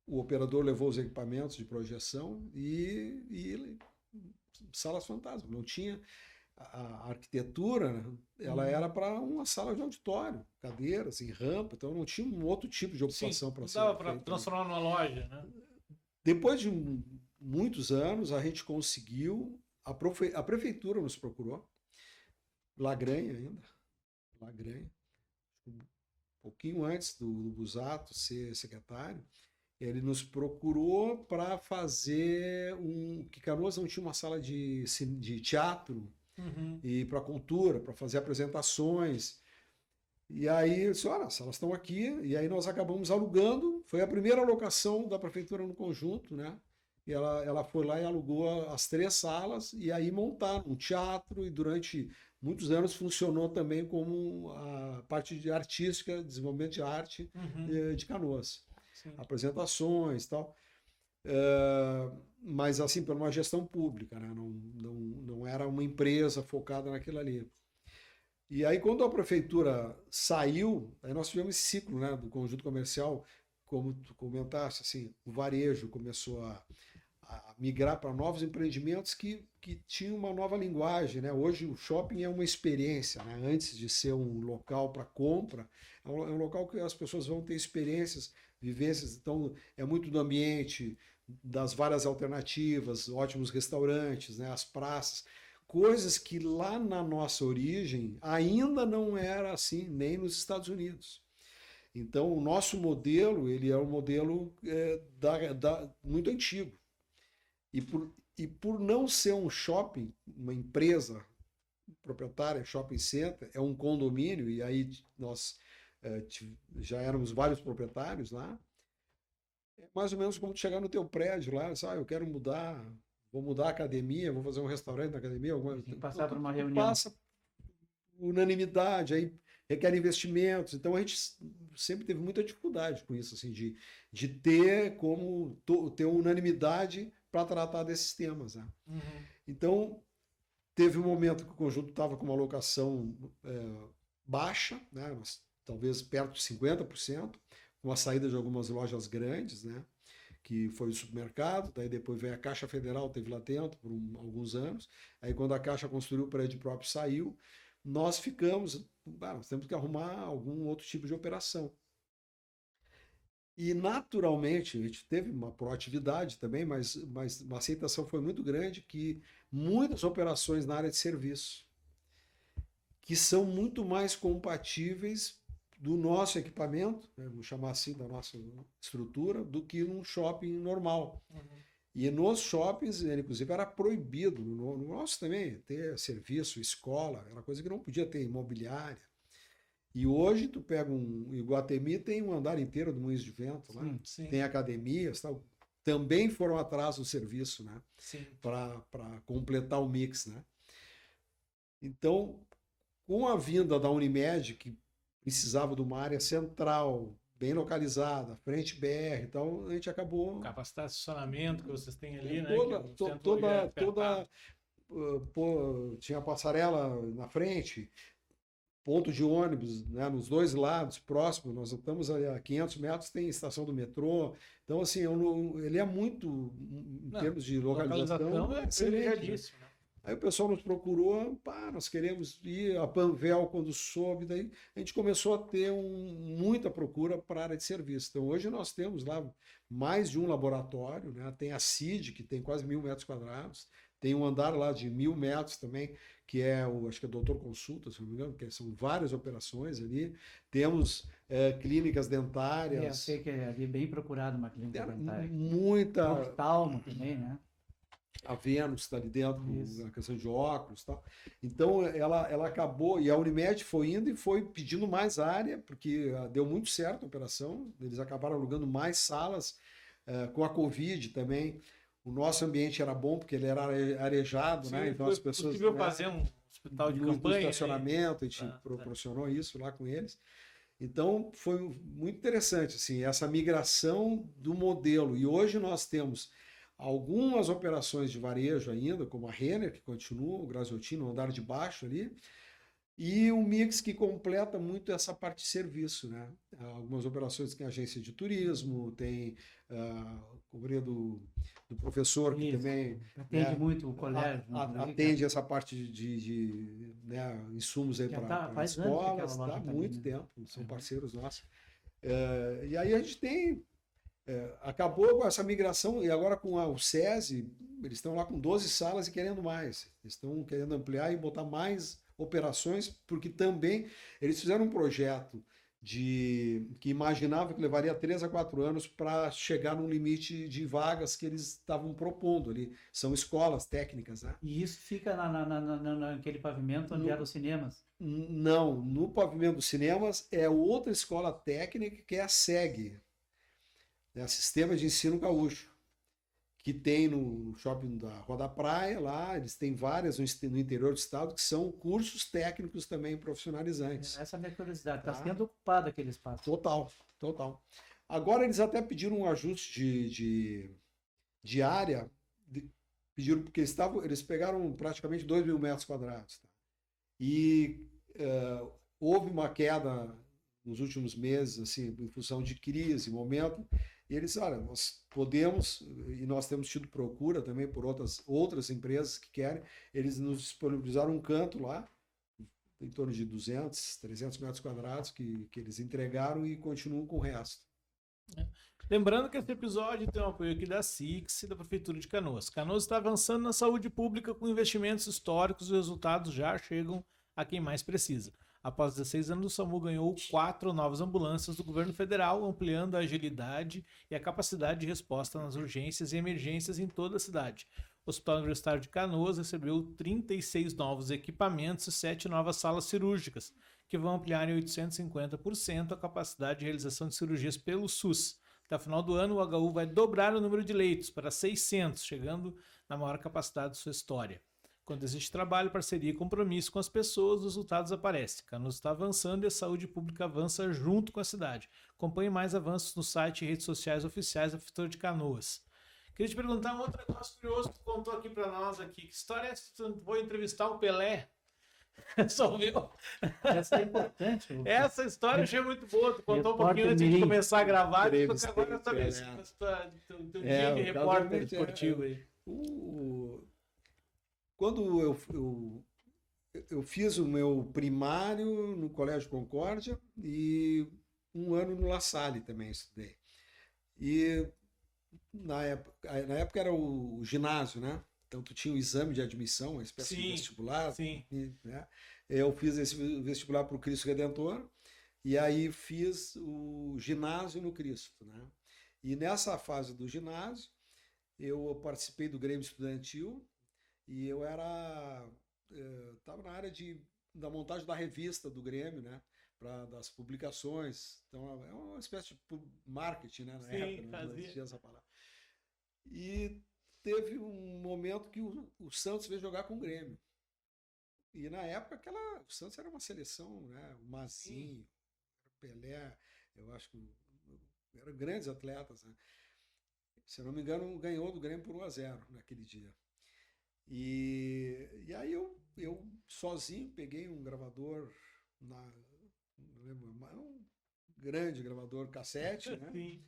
[SPEAKER 2] o operador levou os equipamentos de projeção e salas fantasmas. Não tinha a arquitetura, ela era para uma sala de auditório, cadeiras e rampa, então não tinha um outro tipo de ocupação para ser.
[SPEAKER 1] Não dava para transformar numa loja, né?
[SPEAKER 2] Depois de muitos anos, a gente conseguiu, a prefeitura nos procurou, Lagranha ainda, Lagranha, um pouquinho antes do Busato ser secretário, ele nos procurou para fazer que Canoas não tinha uma sala de teatro e para cultura, para fazer apresentações. E aí eu disse, olha, as salas estão aqui, e aí nós acabamos alugando, foi a primeira alocação da prefeitura no conjunto, né? E ela foi lá e alugou as 3 salas, e aí montaram um teatro, e durante muitos anos funcionou também como a parte de artística, desenvolvimento de arte de Canoas. Sim. Apresentações e tal. Mas assim, por uma gestão pública, né? Não era uma empresa focada naquilo ali. E aí, quando a prefeitura saiu, aí nós tivemos esse ciclo, né, do conjunto comercial, como tu comentaste, assim, o varejo começou a migrar para novos empreendimentos que tinham uma nova linguagem, né? Hoje o shopping é uma experiência, né? Antes de ser um local para compra, é um local que as pessoas vão ter experiências, vivências, então é muito do ambiente, das várias alternativas, ótimos restaurantes, né? As praças, coisas que lá na nossa origem ainda não era assim, nem nos Estados Unidos. Então o nosso modelo, ele é um modelo muito antigo. E por não ser um shopping, uma empresa proprietária, shopping center, é um condomínio, e aí nós já éramos vários proprietários lá, é mais ou menos como chegar no teu prédio lá, eu quero mudar, vou mudar a academia, vou fazer um restaurante na academia,
[SPEAKER 3] passar por uma reunião.
[SPEAKER 2] Passa unanimidade, aí requer investimentos, então a gente sempre teve muita dificuldade com isso, assim, de ter unanimidade para tratar desses temas, né? Então teve um momento que o conjunto estava com uma locação baixa, né? Mas, talvez perto de 50%, com a saída de algumas lojas grandes, né? Que foi o supermercado, daí depois veio a Caixa Federal, teve lá dentro por alguns anos, aí quando a Caixa construiu o prédio próprio, saiu, nós ficamos, nós temos que arrumar algum outro tipo de operação. E naturalmente, a gente teve uma proatividade também, mas uma aceitação foi muito grande, que muitas operações na área de serviço, que são muito mais compatíveis do nosso equipamento, né, vamos chamar assim, da nossa estrutura, do que num shopping normal. E nos shoppings, inclusive, era proibido, no nosso também, ter serviço, escola, era coisa que não podia ter, imobiliária. E hoje tu pega um Iguatemi, tem um andar inteiro do Moinhos de Vento lá, tem academias, tal, também foram atrás do serviço, né? Para completar o mix, né? Então, com a vinda da Unimed, que precisava de uma área central, bem localizada, frente BR, então a gente acabou...
[SPEAKER 1] Capacidade de estacionamento que vocês têm ali, né?
[SPEAKER 2] Tinha passarela na frente, ponto de ônibus, né, nos 2 lados, próximo, nós estamos a 500 metros, tem estação do metrô, então assim, ele é muito, em termos de localização
[SPEAKER 1] é excelente, né?
[SPEAKER 2] Aí o pessoal nos procurou, nós queremos ir, a Panvel quando soube, daí a gente começou a ter muita procura para a área de serviço. Então hoje nós temos lá mais de um laboratório, né? Tem a CID, que tem quase 1.000 metros quadrados, Tem um andar lá de 1.000 metros também, que acho que é Doutor Consulta, se não me engano, que são várias operações ali. Temos clínicas dentárias.
[SPEAKER 3] Eu sei que é ali bem procurado uma clínica dentária.
[SPEAKER 2] Muita.
[SPEAKER 3] Oftalmo também, né?
[SPEAKER 2] A Vênus está ali dentro, na questão de óculos e tal. Então, ela acabou, e a Unimed foi indo e foi pedindo mais área, porque deu muito certo a operação, eles acabaram alugando mais salas, com a Covid também. O nosso ambiente era bom, porque ele era arejado, né? Então as pessoas...
[SPEAKER 1] possível fazer um hospital de campanha.
[SPEAKER 2] No estacionamento, a gente proporcionou isso lá com eles. Então, foi muito interessante, assim, essa migração do modelo. E hoje nós temos algumas operações de varejo ainda, como a Renner, que continua, o Graziotin, no andar de baixo ali, e um mix que completa muito essa parte de serviço, né? Algumas operações que tem agência de turismo, tem companhia do professor, que também
[SPEAKER 3] atende muito o colégio.
[SPEAKER 2] Atende essa parte de insumos aí para escolas, há muito tempo, são parceiros nossos. E aí a gente tem... acabou com essa migração, e agora com o SESI, eles estão lá com 12 salas e querendo mais. Eles estão querendo ampliar e botar mais operações, porque também eles fizeram um projeto que imaginava que levaria 3 a 4 anos para chegar num limite de vagas que eles estavam propondo ali. São escolas técnicas, né?
[SPEAKER 3] E isso fica naquele pavimento onde eram os cinemas?
[SPEAKER 2] Não, no pavimento dos cinemas é outra escola técnica, que é a SEG, né? Sistema de Ensino Gaúcho, que tem no shopping da Rua da Praia, lá, eles têm várias no interior do estado, que são cursos técnicos também profissionalizantes.
[SPEAKER 3] Essa é a minha curiosidade, está sendo ocupado aquele espaço.
[SPEAKER 2] Total. Agora eles até pediram um ajuste de área, pediram, porque eles pegaram praticamente 2.000 metros quadrados. Tá? E houve uma queda nos últimos meses, assim, em função de crise, momento. E eles, olha, nós podemos, e nós temos tido procura também por outras empresas que querem, eles nos disponibilizaram um canto lá, em torno de 200, 300 metros quadrados, que eles entregaram e continuam com o resto.
[SPEAKER 1] Lembrando que esse episódio tem um apoio aqui da SIX e da Prefeitura de Canoas. Canoas está avançando na saúde pública com investimentos históricos e os resultados já chegam a quem mais precisa. Após 16 anos, o SAMU ganhou 4 novas ambulâncias do governo federal, ampliando a agilidade e a capacidade de resposta nas urgências e emergências em toda a cidade. O Hospital Universitário de Canoas recebeu 36 novos equipamentos e 7 novas salas cirúrgicas, que vão ampliar em 850% a capacidade de realização de cirurgias pelo SUS. Até o final do ano, o HU vai dobrar o número de leitos para 600, chegando na maior capacidade de sua história. Quando existe trabalho, parceria e compromisso com as pessoas, os resultados aparecem. Canoas está avançando e a saúde pública avança junto com a cidade. Acompanhe mais avanços no site e redes sociais oficiais da Prefeitura de Canoas. Queria te perguntar um outro negócio curioso que tu contou aqui para nós aqui. Que história é essa? Tu foi entrevistar o Pelé? Só viu?
[SPEAKER 3] Essa é importante.
[SPEAKER 1] Essa história eu achei muito boa. Tu contou um pouquinho antes de começar a gravar. Agora eu quero saber teu dia de repórter esportivo aí.
[SPEAKER 2] Quando eu fiz o meu primário no Colégio Concórdia e um ano no La Salle também estudei. E na época era o ginásio, né? Então tu tinha o exame de admissão, uma espécie de vestibular.
[SPEAKER 1] Sim.
[SPEAKER 2] Né? Eu fiz esse vestibular para o Cristo Redentor e aí fiz o ginásio no Cristo, né? E nessa fase do ginásio eu participei do Grêmio Estudantil. E eu estava na área da montagem da revista do Grêmio, né? Das publicações. Então, é uma espécie de marketing, né? Na época, não existia essa palavra. E teve um momento que o Santos veio jogar com o Grêmio. E na época, o Santos era uma seleção, né? O Mazinho, o Pelé, eu acho que eram grandes atletas, né? Se eu não me engano, ganhou do Grêmio por 1-0 naquele dia. E aí eu sozinho peguei um gravador, não lembro, um grande gravador cassete, né?
[SPEAKER 1] Sim.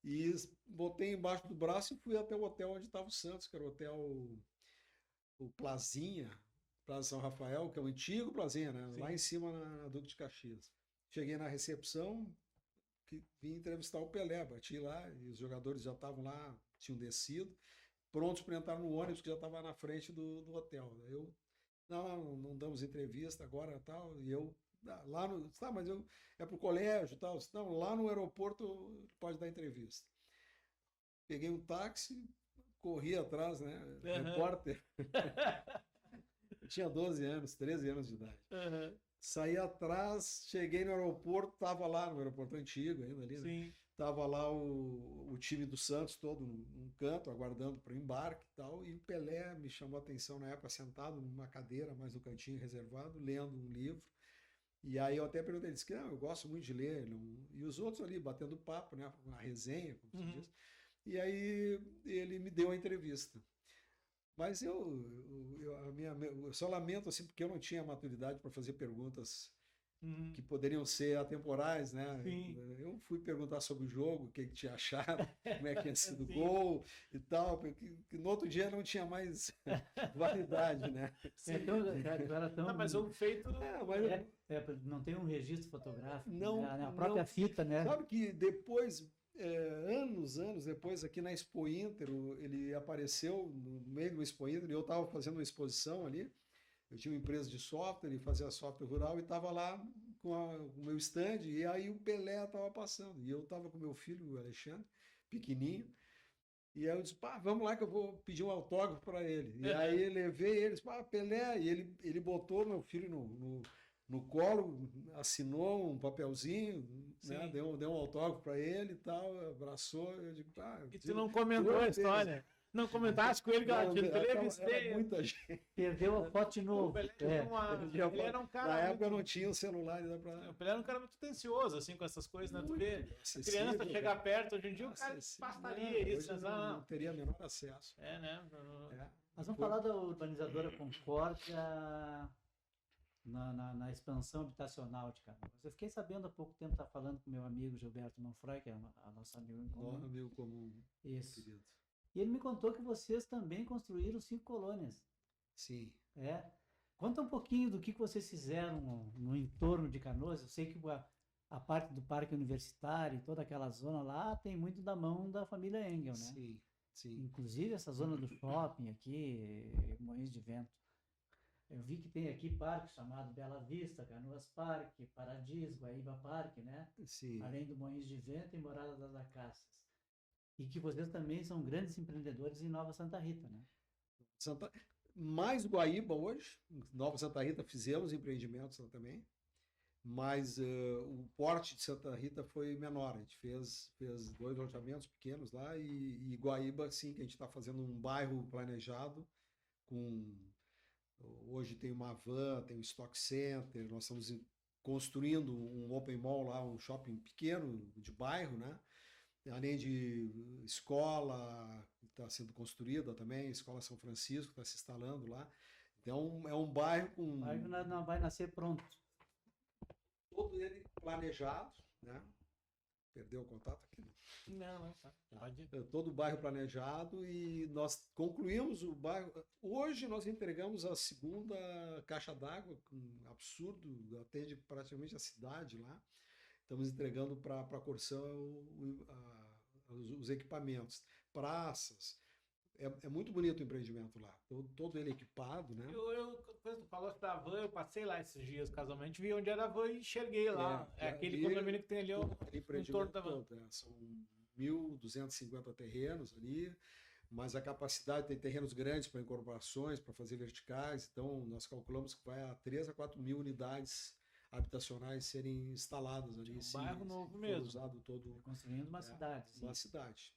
[SPEAKER 2] E botei embaixo do braço e fui até o hotel onde estava o Santos, que era o Plazinha, Plaza São Rafael, que é o antigo Plazinha, né? Sim. Lá em cima na Duque de Caxias. Cheguei na recepção, vim entrevistar o Pelé, bati lá e os jogadores já estavam lá, tinham descido. prontos para entrar no ônibus que já estava na frente do hotel. Eu, não damos entrevista agora tal, e eu, lá no, tá, mas eu, é para o colégio tal, não, lá no aeroporto pode dar entrevista. Peguei um táxi, corri atrás, né, repórter, tinha 12 anos, 13 anos de idade. Saí atrás, cheguei no aeroporto, estava lá no aeroporto antigo ainda ali, né?
[SPEAKER 1] Sim.
[SPEAKER 2] Tava lá o time do Santos todo num canto, aguardando para o embarque e tal, e o Pelé me chamou a atenção na época, sentado numa cadeira, mais no cantinho reservado, lendo um livro. E aí eu até perguntei, ele disse que eu gosto muito de ler, e os outros ali batendo papo, né, uma resenha, como se diz. E aí ele me deu a entrevista. Mas eu só lamento assim, porque eu não tinha maturidade para fazer perguntas que poderiam ser atemporais, né?
[SPEAKER 1] Sim.
[SPEAKER 2] Eu fui perguntar sobre o jogo, o que tinha achado, como é que tinha sido o gol e tal, porque no outro dia não tinha mais validade, né?
[SPEAKER 1] Mas o feito...
[SPEAKER 3] não tem um registro fotográfico,
[SPEAKER 2] não,
[SPEAKER 3] né? A própria fita, né?
[SPEAKER 2] Sabe que depois, anos depois, aqui na Expo Inter, ele apareceu no meio do Expo Inter, e eu estava fazendo uma exposição ali. Eu tinha uma empresa de software e fazia software rural e estava lá com o meu stand, e aí o Pelé estava passando. E eu estava com meu filho, o Alexandre, pequenininho, e aí eu disse, vamos lá que eu vou pedir um autógrafo para ele. E aí levei ele, disse, Pelé, e ele botou meu filho no colo, assinou um papelzinho, né, deu um autógrafo para ele e tal, abraçou. Eu digo,
[SPEAKER 1] e tu não comentou a história? Não comentaste com ele que eu te entrevistei.
[SPEAKER 2] Muita gente.
[SPEAKER 3] Perdeu a foto de novo.
[SPEAKER 1] Ele era um cara.
[SPEAKER 2] Na época eu não tinha o celular.
[SPEAKER 1] O Pelé era um cara muito atencioso, assim, com essas coisas, né? Tu vê a criança chegar perto, hoje em dia o cara pastaria isso.
[SPEAKER 2] Não teria menor acesso.
[SPEAKER 1] Né?
[SPEAKER 3] Nós vamos falar da urbanizadora Concórdia na expansão habitacional de Canoas. Eu fiquei sabendo há pouco tempo, estava falando com meu amigo Gilberto Manfroy, que é a nossa amigo em comum.
[SPEAKER 2] Nosso amigo comum.
[SPEAKER 3] Isso.
[SPEAKER 2] Querido.
[SPEAKER 3] E ele me contou que vocês também construíram 5 colônias.
[SPEAKER 2] Sim.
[SPEAKER 3] Conta um pouquinho do que vocês fizeram no entorno de Canoas. Eu sei que a parte do Parque Universitário e toda aquela zona lá tem muito da mão da família Engel, né?
[SPEAKER 2] Sim, sim.
[SPEAKER 3] Inclusive essa zona do shopping aqui, Moinhos de Vento. Eu vi que tem aqui parque chamado Bela Vista, Canoas Parque, Paradis, Guaíba Parque, né?
[SPEAKER 2] Sim.
[SPEAKER 3] Além do Moinhos de Vento e Morada das Acácias. E que vocês também são grandes empreendedores em Nova Santa Rita, né?
[SPEAKER 2] Mais Guaíba hoje, Nova Santa Rita fizemos empreendimentos lá também, mas o porte de Santa Rita foi menor. A gente fez 2 loteamentos pequenos lá e Guaíba, sim, que a gente está fazendo um bairro planejado hoje tem uma van, tem um stock center, nós estamos construindo um open mall lá, um shopping pequeno de bairro, né? Além de escola que está sendo construída também, Escola São Francisco está se instalando lá. Então é um bairro com...
[SPEAKER 3] O bairro não vai nascer pronto.
[SPEAKER 2] Todo ele planejado, né? Perdeu o contato aqui?
[SPEAKER 1] Não. Pode.
[SPEAKER 2] Todo o bairro planejado e nós concluímos o bairro. Hoje nós entregamos a 2ª caixa d'água, um absurdo, atende praticamente a cidade lá. Estamos entregando para a Corsã os equipamentos, praças. É muito bonito o empreendimento lá, todo ele equipado, né?
[SPEAKER 1] Quando tu falou da van, eu passei lá esses dias, casualmente, vi onde era a van e enxerguei lá. Aquele condomínio que tem ali em torno da van.
[SPEAKER 2] São 1.250 terrenos ali, mas a capacidade tem terrenos grandes para incorporações, para fazer verticais, então nós calculamos que vai a 3 a 4 mil unidades habitacionais serem instaladas ali.
[SPEAKER 1] Um bairro novo mesmo.
[SPEAKER 2] Usado todo,
[SPEAKER 3] construindo uma cidade. Sim.
[SPEAKER 2] Uma cidade.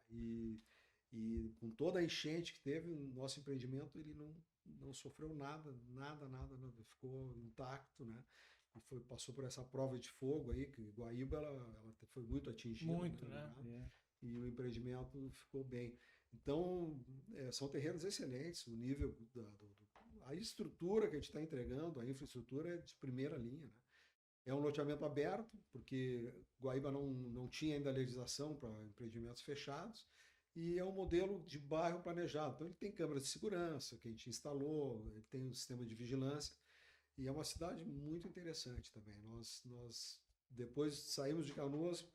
[SPEAKER 2] E com toda a enchente que teve, o nosso empreendimento ele não sofreu nada, ficou intacto, né? E passou por essa prova de fogo aí, que Guaíba ela foi muito atingida.
[SPEAKER 1] Muito, né?
[SPEAKER 2] E o empreendimento ficou bem. Então, são terrenos excelentes, o nível a estrutura que a gente está entregando, a infraestrutura é de primeira linha, né? É um loteamento aberto, porque Guaíba não tinha ainda legislação para empreendimentos fechados, e é um modelo de bairro planejado. Então ele tem câmeras de segurança que a gente instalou, ele tem um sistema de vigilância, e é uma cidade muito interessante também. Nós depois saímos de Canoas,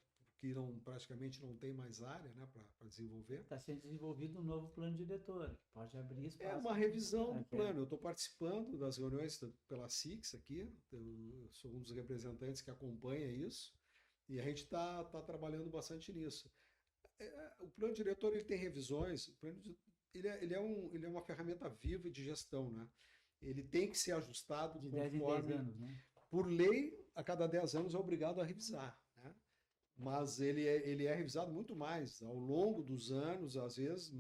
[SPEAKER 2] que praticamente não tem mais área, né, para desenvolver.
[SPEAKER 3] Está sendo desenvolvido um novo plano diretor, que pode abrir espaço.
[SPEAKER 2] É uma revisão do plano. Eu estou participando das reuniões pela SIX aqui, eu sou um dos representantes que acompanha isso, e a gente está trabalhando bastante nisso. O plano diretor ele tem revisões, ele é uma ferramenta viva de gestão, né? Ele tem que ser ajustado
[SPEAKER 3] de 10 em 10 anos, né?
[SPEAKER 2] Por lei, a cada 10 anos é obrigado a revisar, né? Mas ele é revisado muito mais. Ao longo dos anos, às vezes,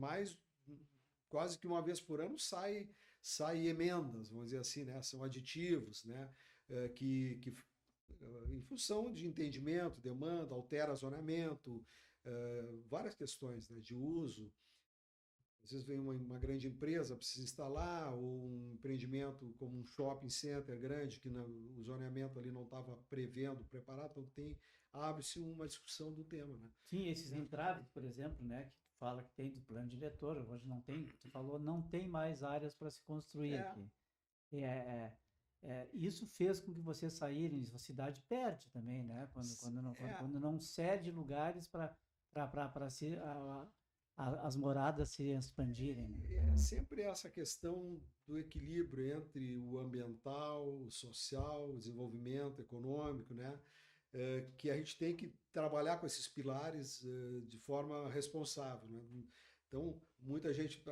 [SPEAKER 2] quase que uma vez por ano sai emendas, vamos dizer assim, né? São aditivos, né? Que em função de entendimento, demanda, altera zonamento, várias questões, né, de uso. Às vezes vem uma grande empresa, precisa instalar, ou um empreendimento como um shopping center grande, que o zoneamento ali não estava preparado, então abre-se uma discussão do tema, né?
[SPEAKER 3] Sim, esses entraves, por exemplo, né, que tu fala que tem do plano diretor, hoje não tem, tu falou, não tem mais áreas para se construir aqui. Isso fez com que vocês saírem, a cidade perde também, né, quando não cede lugares para as moradas se expandirem. Né?
[SPEAKER 2] É sempre essa questão do equilíbrio entre o ambiental, o social, o desenvolvimento econômico, né? Que a gente tem que trabalhar com esses pilares de forma responsável, né? Então, muita gente,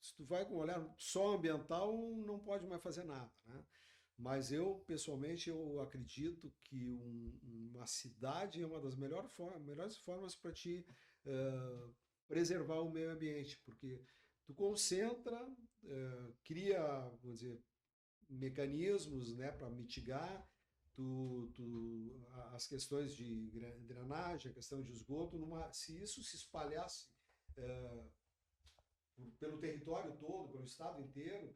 [SPEAKER 2] se tu vai com um olhar só ambiental, não pode mais fazer nada, né? Mas pessoalmente, eu acredito que uma cidade é uma das melhores formas para te preservar o meio ambiente, porque tu concentra, cria, vamos dizer, mecanismos, né, para mitigar as questões de drenagem, a questão de esgoto. Se isso se espalhasse pelo território todo, pelo estado inteiro,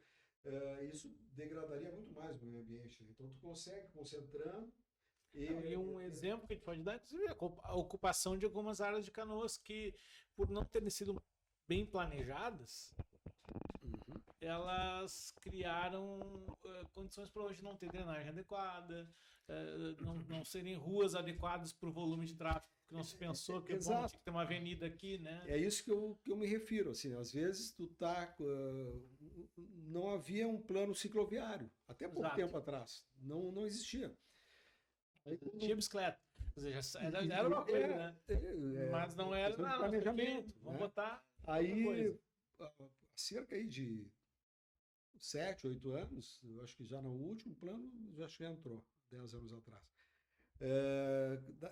[SPEAKER 2] isso degradaria muito mais o meio ambiente. Né? Então tu consegue concentrando.
[SPEAKER 1] E um exemplo que a gente pode dar é a ocupação de algumas áreas de Canoas que, por não terem sido bem planejadas, elas criaram condições para hoje não ter drenagem adequada, não serem ruas adequadas para o volume de tráfego que não se pensou que tinha que ter uma avenida aqui, né?
[SPEAKER 2] É isso que eu me refiro. Assim, às vezes não havia um plano cicloviário, até pouco tempo atrás. Não existia.
[SPEAKER 1] Tinha bicicleta. Ou seja, era uma coisa, né? Mas não era planejamento. Vamos botar.
[SPEAKER 2] Aí, cerca aí de 7, 8 anos, eu acho que já no último plano, já entrou, 10 anos atrás.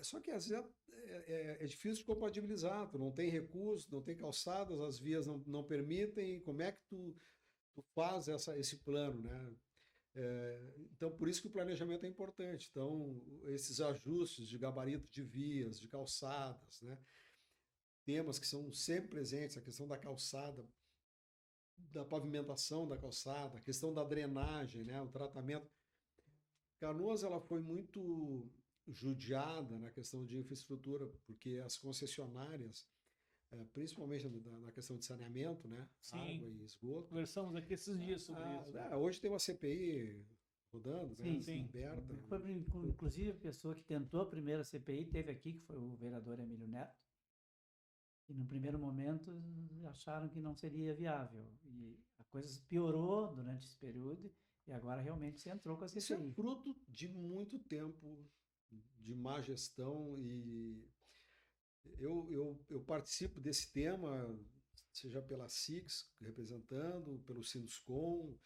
[SPEAKER 2] Só que às vezes é difícil de compatibilizar, tu não tem recursos, não tem calçadas, as vias não permitem, como é que tu faz esse plano, né? Então, por isso que o planejamento é importante. Então, esses ajustes de gabarito de vias, de calçadas, né? Temas que são sempre presentes, a questão da calçada, da pavimentação da calçada, a questão da drenagem, né? O tratamento. Canoas, ela foi muito judiada na questão de infraestrutura, porque as concessionárias, principalmente na questão de saneamento, né?
[SPEAKER 1] Sim.
[SPEAKER 2] Água e esgoto.
[SPEAKER 1] Conversamos aqui esses dias sobre isso.
[SPEAKER 2] Hoje tem uma CPI rodando,
[SPEAKER 3] sim,
[SPEAKER 2] né? Aberta.
[SPEAKER 3] Foi, inclusive, a pessoa que tentou a primeira CPI teve aqui, que foi o vereador Emílio Neto, e no primeiro momento acharam que não seria viável. E a coisa piorou durante esse período, e agora realmente se entrou com a CPI.
[SPEAKER 2] Isso é fruto de muito tempo de má gestão, e eu participo desse tema, seja pela SIX, representando, pelo Sinduscom.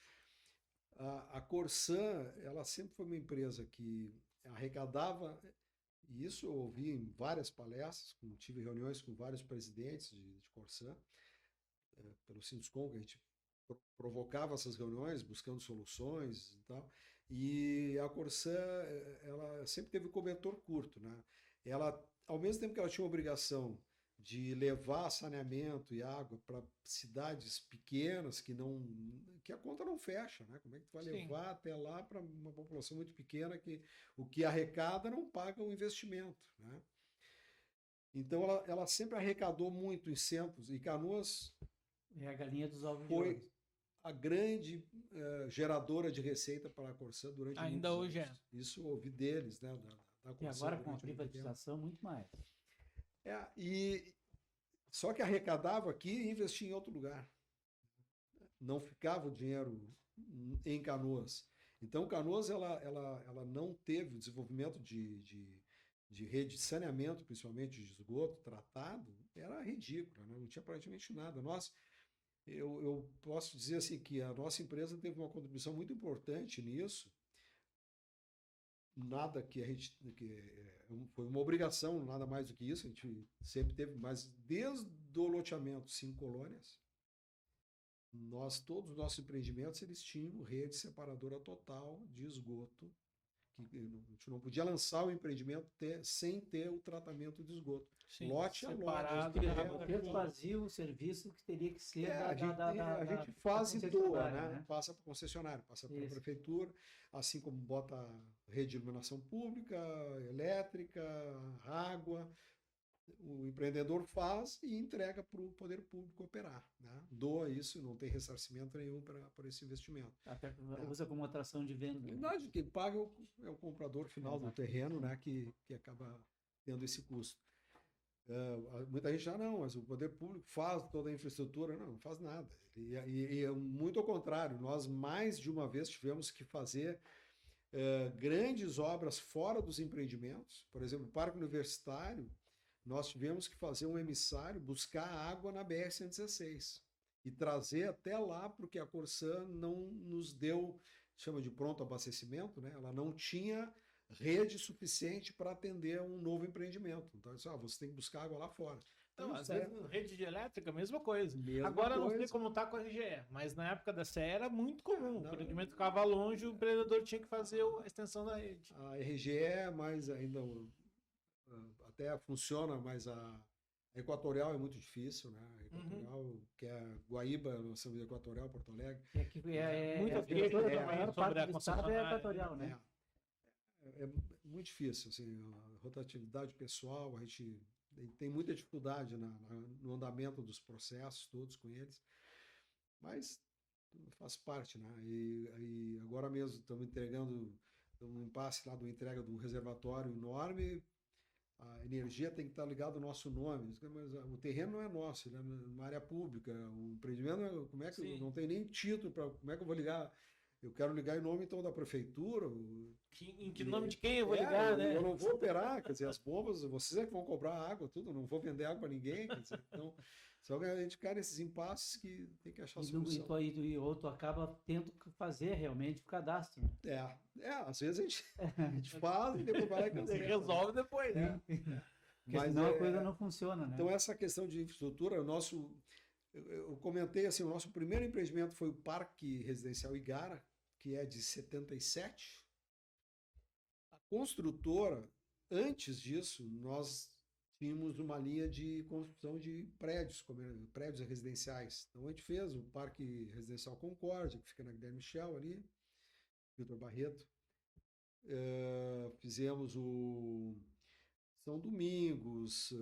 [SPEAKER 2] A Corsã, ela sempre foi uma empresa que arrecadava, e isso eu ouvi em várias palestras, tive reuniões com vários presidentes de Corsã, pelo Sinduscom, que a gente provocava essas reuniões, buscando soluções e tal. E a Corsã, ela sempre teve cobertor curto, né? Ela, ao mesmo tempo que ela tinha a obrigação de levar saneamento e água para cidades pequenas que a conta não fecha, né? Como é que tu vai levar até lá para uma população muito pequena que o que arrecada não paga o investimento, né? Então ela sempre arrecadou muito em centros, e Canoas
[SPEAKER 3] a galinha dos ovos
[SPEAKER 2] foi a grande geradora de receita para a Corsã durante
[SPEAKER 1] ainda hoje
[SPEAKER 2] anos. Isso eu ouvi deles, né?
[SPEAKER 3] E agora com a privatização, muito mais.
[SPEAKER 2] Só que arrecadava aqui e investia em outro lugar. Não ficava o dinheiro em Canoas. Então, Canoas ela não teve o desenvolvimento de rede de saneamento, principalmente de esgoto tratado, era ridícula, né? Não tinha praticamente nada. Eu posso dizer assim que a nossa empresa teve uma contribuição muito importante nisso. Nada que a gente foi uma obrigação, nada mais do que isso. A gente sempre teve, mas desde o loteamento 5 colônias, todos os nossos empreendimentos eles tinham rede separadora total de esgoto. Que a gente não podia lançar o empreendimento sem ter o tratamento de esgoto.
[SPEAKER 1] Sim,
[SPEAKER 2] lote a lote.
[SPEAKER 3] Você fazia o serviço que teria que ser
[SPEAKER 2] a gente faz e doa, né? Passa para o concessionário, passa para a prefeitura, assim como bota rede de iluminação pública, elétrica, água. O empreendedor faz e entrega para o poder público operar, né? Doa isso, não tem ressarcimento nenhum para esse investimento.
[SPEAKER 3] Até usa como atração de venda.
[SPEAKER 2] Na verdade, quem paga é o comprador final do terreno, né? Que acaba tendo esse custo. Muita gente já não, mas o poder público faz toda a infraestrutura. Não faz nada. E muito ao contrário, nós mais de uma vez tivemos que fazer grandes obras fora dos empreendimentos. Por exemplo, o Parque Universitário, nós tivemos que fazer um emissário buscar água na BR-116 e trazer até lá, porque a Corsã não nos deu, chama de pronto abastecimento, né? Ela não tinha rede suficiente para atender um novo empreendimento. Então, você tem que buscar água lá fora.
[SPEAKER 1] Então, às vezes, rede de elétrica, mesma coisa. Agora não sei como está com a RGE, mas na época da CE era muito comum. O empreendimento ficava longe, o empreendedor tinha que fazer a extensão da rede.
[SPEAKER 2] A RGE, mas ainda até funciona, mas a Equatorial é muito difícil, né? A Equatorial, que é a Guaíba, nós somos Equatorial, Porto Alegre.
[SPEAKER 3] Muita queixa sobre a concessionária. É Equatorial, né?
[SPEAKER 2] É muito difícil, assim, a rotatividade pessoal, a gente tem muita dificuldade no andamento dos processos todos com eles, mas faz parte, né? E agora mesmo estamos entregando um impasse lá da entrega de um reservatório enorme. A energia tem que estar ligada ao nosso nome, mas o terreno não é nosso, né? Uma área pública, o empreendimento, como é que eu não tem nem título para, como é que eu vou ligar? Eu quero ligar em nome então da prefeitura.
[SPEAKER 1] Em que nome de quem eu vou ligar, né?
[SPEAKER 2] Eu não vou operar, quer dizer, as bombas, vocês é que vão cobrar água, tudo, não vou vender água para ninguém, quer dizer, então só que a gente cai nesses impasses que tem que achar solução.
[SPEAKER 3] E outro acaba tendo que fazer realmente o cadastro.
[SPEAKER 2] Às vezes a gente faz e depois vai lá e cancela.
[SPEAKER 1] Resolve depois, né?
[SPEAKER 3] Mas senão a coisa não funciona, né?
[SPEAKER 2] Então essa questão de infraestrutura, eu comentei assim, o nosso primeiro empreendimento foi o Parque Residencial Igara, que é de 77. A construtora, antes disso, nós tínhamos uma linha de construção de prédios residenciais. Então a gente fez o Parque Residencial Concórdia, que fica na Guilherme Michel ali, Vitor Barreto. Fizemos o São Domingos,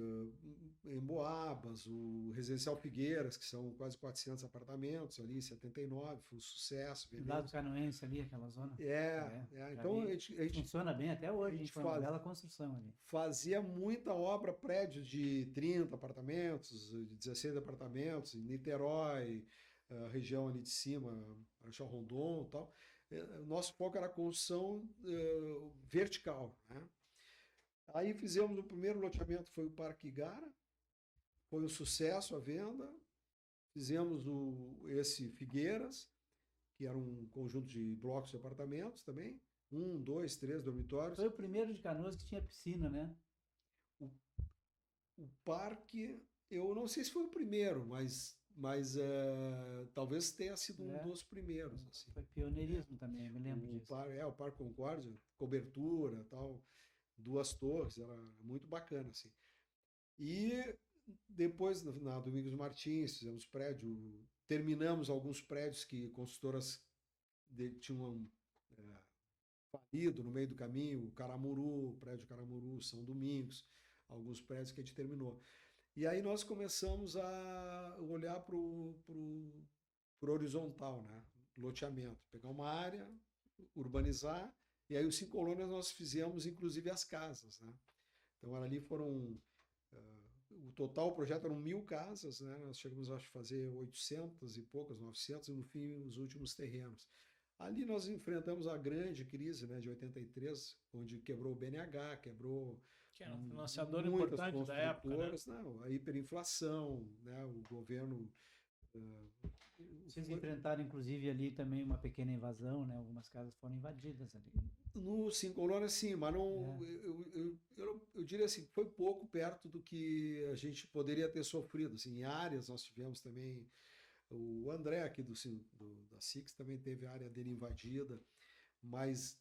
[SPEAKER 2] Emboabas, o Residencial Figueiras, que são quase 400 apartamentos ali, em 79, foi um sucesso.
[SPEAKER 3] Lá do Canoense ali, aquela zona.
[SPEAKER 2] Então a gente
[SPEAKER 3] funciona bem até hoje, a gente foi uma bela construção ali.
[SPEAKER 2] Fazia muita obra, prédios de 30 apartamentos, de 16 apartamentos, em Niterói, a região ali de cima, Marechal Rondon e tal. Nosso foco era a construção vertical, né? Aí fizemos o primeiro loteamento, foi o Parque Igara, foi um sucesso a venda. Fizemos esse Figueiras, que era um conjunto de blocos de apartamentos também, 1, 2, 3 dormitórios.
[SPEAKER 3] Foi o primeiro de Canoas que tinha piscina, né?
[SPEAKER 2] O parque, eu não sei se foi o primeiro, mas talvez tenha sido um dos primeiros. Assim.
[SPEAKER 3] Foi pioneirismo também, eu me lembro disso.
[SPEAKER 2] O Parque Concórdia, cobertura, tal, 2 torres, era muito bacana, assim. E depois, na Domingos Martins, fizemos prédio, terminamos alguns prédios que construtoras tinham falido no meio do caminho, o Caramuru, o prédio Caramuru, São Domingos, alguns prédios que a gente terminou. E aí nós começamos a olhar para o horizontal, né? Loteamento, pegar uma área, urbanizar. E aí os 5 colônias nós fizemos, inclusive, as casas, né? Então, ali foram o total projeto eram 1.000 casas, né? Nós chegamos a fazer 800 e poucas, 900, e no fim os últimos terrenos. Ali nós enfrentamos a grande crise, né, de 83, onde quebrou o BNH, quebrou
[SPEAKER 1] que era um financiador importante da época, né?
[SPEAKER 2] Não, a hiperinflação, né, o governo...
[SPEAKER 3] Vocês enfrentaram, inclusive, ali também uma pequena invasão, né? Algumas casas foram invadidas ali.
[SPEAKER 2] No 5 Colônias, sim, mas não, eu diria assim, foi pouco perto do que a gente poderia ter sofrido. Assim, em áreas nós tivemos também, o André aqui da Six também teve a área dele invadida, mas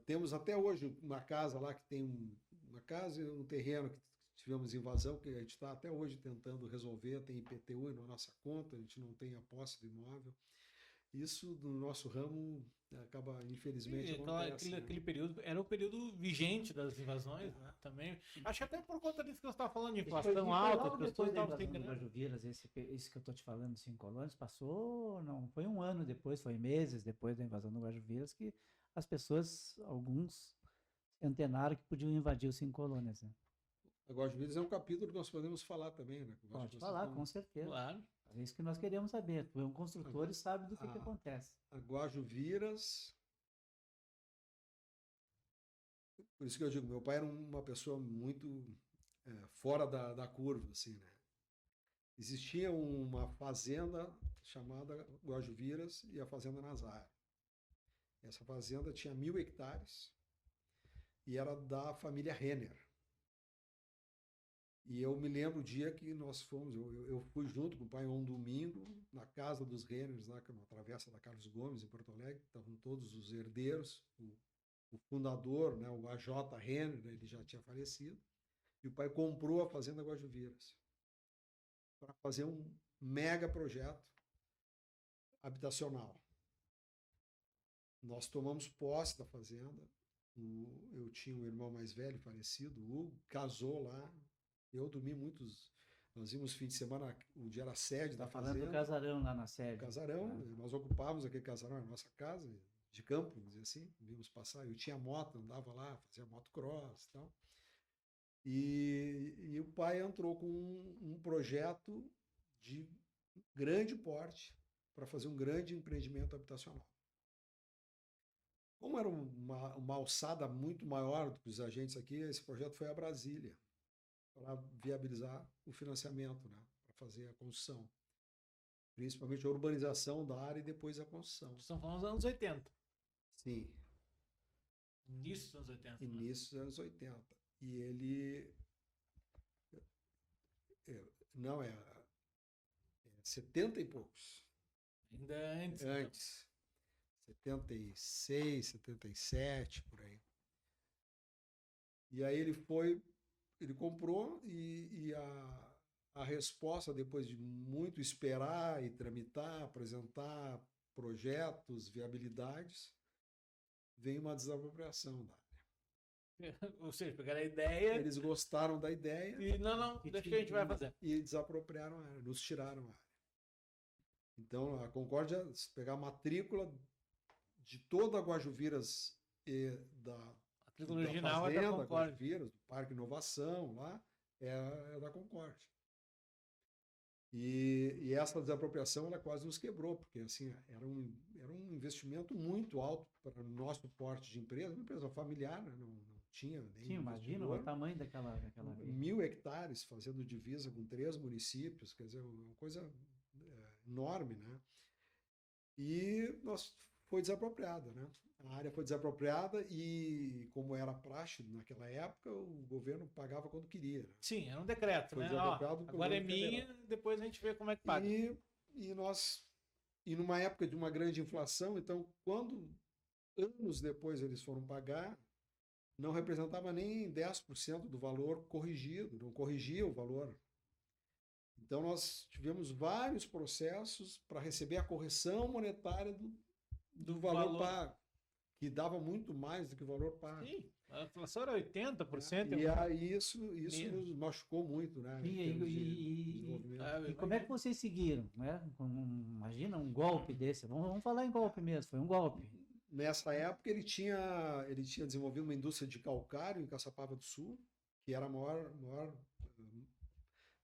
[SPEAKER 2] temos até hoje uma casa lá que tem uma casa e um terreno que tivemos invasão, que a gente está até hoje tentando resolver, tem IPTU na nossa conta, a gente não tem a posse do imóvel. Isso do nosso ramo acaba, infelizmente, acontece,
[SPEAKER 1] aquele período era o período vigente das invasões, né? Também. Acho que até por conta disso que você estava falando, de inflação alta, as pessoas estavam sem grana.
[SPEAKER 3] Guajuviras, isso que eu estou te falando, 5 Colônias, passou, não foi um ano depois, foi meses depois da invasão do Guajuviras que as pessoas, alguns centenários que podiam invadir os 5 Colônias, né?
[SPEAKER 2] A Guajuviras é um capítulo que nós podemos falar também, né?
[SPEAKER 3] Pode falar, com certeza.
[SPEAKER 1] Claro.
[SPEAKER 3] É isso que nós queremos saber. Tu é um construtor e sabe do que acontece.
[SPEAKER 2] A Guajuviras... Por isso que eu digo, meu pai era uma pessoa muito fora da curva, assim, né? Existia uma fazenda chamada Guajuviras e a Fazenda Nazário. Essa fazenda tinha 1.000 hectares e era da família Renner. E eu me lembro o dia que nós fomos, eu fui junto com o pai um domingo na casa dos Renners, lá na travessa da Carlos Gomes, em Porto Alegre, estavam todos os herdeiros, o fundador, né, o AJ Renner, ele já tinha falecido, e o pai comprou a Fazenda Guajuviras para fazer um mega projeto habitacional. Nós tomamos posse da fazenda, eu tinha um irmão mais velho falecido, o Hugo, casou lá. Eu dormi nós íamos fim de semana, o dia era a sede da fazenda.
[SPEAKER 3] Falando do casarão lá na sede.
[SPEAKER 2] Casarão, nós ocupávamos aquele casarão, a nossa casa, de campo, vamos dizer assim, íamos passar, eu tinha moto, andava lá, fazia motocross e tal. E o pai entrou com um projeto de grande porte para fazer um grande empreendimento habitacional. Como era uma alçada muito maior do que os agentes aqui, esse projeto foi a Brasília, para viabilizar o financiamento, né, para fazer a construção. Principalmente a urbanização da área e depois a construção.
[SPEAKER 1] Estão falando dos anos 80.
[SPEAKER 2] Sim.
[SPEAKER 1] Início dos anos 80.
[SPEAKER 2] Início dos anos 80. E ele... Não, é 70 e poucos.
[SPEAKER 1] Ainda antes.
[SPEAKER 2] Antes. 76, 77, por aí. E aí ele comprou e a resposta, depois de muito esperar e tramitar, apresentar projetos, viabilidades, vem uma desapropriação da área.
[SPEAKER 1] Ou seja, pegaram a ideia...
[SPEAKER 2] Eles gostaram da ideia...
[SPEAKER 1] E não, deixa que a gente vai fazer.
[SPEAKER 2] E desapropriaram a área, nos tiraram a área. Então, a Concórdia, se pegar a matrícula de toda a Guajuviras e da
[SPEAKER 1] original
[SPEAKER 2] fazenda,
[SPEAKER 1] é da Concórdia.
[SPEAKER 2] Guajuviras, do Parque Inovação, lá, é da Concórdia. E essa desapropriação, ela quase nos quebrou, porque assim, era um investimento muito alto para o nosso porte de empresa, uma empresa familiar, né? Não tinha nem...
[SPEAKER 3] Sim, imagina o tamanho daquela
[SPEAKER 2] 1.000 hectares fazendo divisa com 3 municípios, quer dizer, uma coisa enorme, né? E foi desapropriada, né? A área foi desapropriada e, como era praxe naquela época, o governo pagava quando queria. Né?
[SPEAKER 1] Sim, era um decreto,
[SPEAKER 2] foi
[SPEAKER 1] né?
[SPEAKER 2] Desapropriado
[SPEAKER 1] Agora é minha, depois a gente vê como é que paga.
[SPEAKER 2] E numa época de uma grande inflação, então, quando anos depois eles foram pagar, não representava nem 10% do valor corrigido, não corrigia o valor. Então, nós tivemos vários processos para receber a correção monetária do valor pago, que dava muito mais do que o valor pago.
[SPEAKER 1] Sim, a inflação era 80%.
[SPEAKER 2] E aí isso nos machucou muito, né?
[SPEAKER 3] E como é que vocês seguiram? Né? Imagina um golpe desse. Vamos falar em golpe mesmo, foi um golpe.
[SPEAKER 2] Nessa época ele tinha desenvolvido uma indústria de calcário em Caçapava do Sul, que era a maior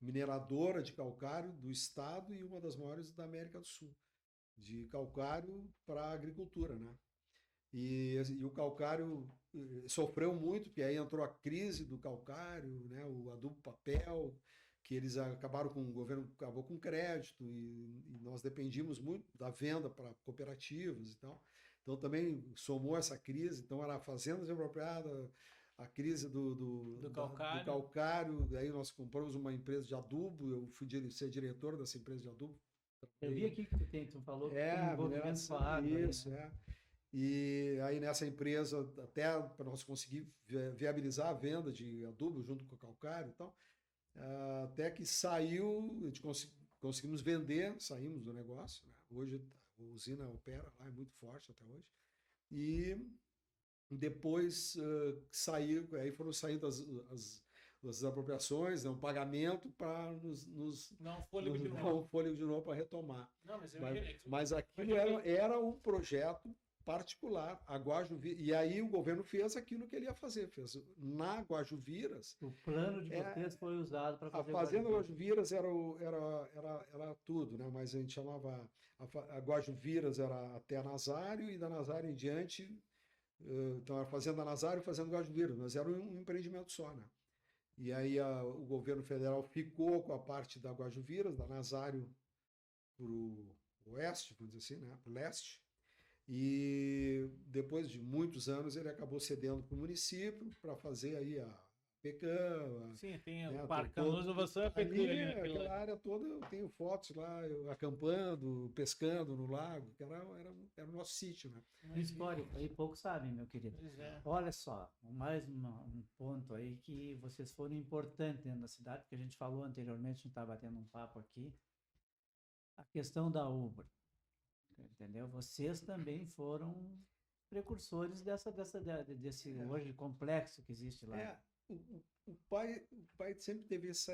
[SPEAKER 2] mineradora de calcário do estado e uma das maiores da América do Sul, de calcário para a agricultura, né? E o calcário sofreu muito, porque aí entrou a crise do calcário, né? O adubo papel, que eles acabaram com, o governo acabou com crédito e nós dependíamos muito da venda para cooperativas e tal. Então também somou essa crise, então era a fazenda desapropriada, a crise do calcário, daí nós compramos uma empresa de adubo, eu fui ser diretor dessa empresa de adubo.
[SPEAKER 3] Eu vi aqui que tu falou que tem envolvimento com a água.
[SPEAKER 2] Isso, né? E aí nessa empresa, até para nós conseguir viabilizar a venda de adubo junto com o calcário e tal, até que saiu, a gente conseguimos vender, saímos do negócio, né? Hoje a usina opera lá, é muito forte até hoje. E depois saiu, aí foram saindo as apropriações, né, um pagamento para nos
[SPEAKER 1] dar um
[SPEAKER 2] fôlego de novo para retomar.
[SPEAKER 1] Não,
[SPEAKER 2] mas aquilo era um projeto particular, a Guajuviras, e aí o governo fez aquilo que ele ia fazer, fez na Guajuviras.
[SPEAKER 3] O plano de vocês foi usado para fazer
[SPEAKER 2] a fazenda Guajuviras era tudo, né? Mas a gente chamava a Guajuviras era até a Nazário e da Nazário em diante, então era fazenda Nazário e fazenda Guajuviras, mas era um empreendimento só, né? E aí o governo federal ficou com a parte da Guajuviras, da Nazário para o oeste, vamos dizer assim, né? Para o leste. E depois de muitos anos ele acabou cedendo para o município para fazer aí a Pecan.
[SPEAKER 1] Sim, tem o Parque Canoas Inovação,
[SPEAKER 2] aquela área toda eu tenho fotos lá, eu acampando, pescando no lago, que era o nosso sítio, né?
[SPEAKER 3] Um histórico, aí poucos sabem, meu querido. Olha só, mais um ponto aí que vocês foram importantes dentro da cidade, porque a gente falou anteriormente, a gente estava batendo um papo aqui, a questão da Ubra. Entendeu? Vocês também foram precursores desse hoje complexo que existe lá.
[SPEAKER 2] O pai sempre teve essa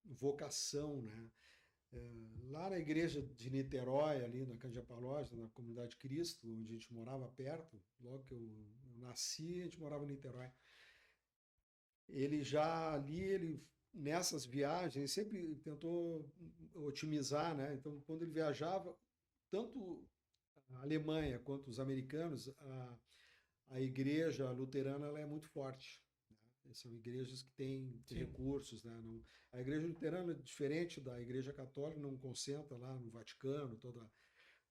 [SPEAKER 2] vocação, né? Lá na igreja de Niterói, ali na Candiapalógia, na Comunidade Cristo, onde a gente morava perto, logo que eu nasci, a gente morava em Niterói. Nessas viagens, ele sempre tentou otimizar, né? Então, quando ele viajava, tanto a Alemanha quanto os americanos, a igreja luterana ela é muito forte. Né? São igrejas que têm recursos, né? A igreja luterana é diferente da igreja católica, não concentra lá no Vaticano,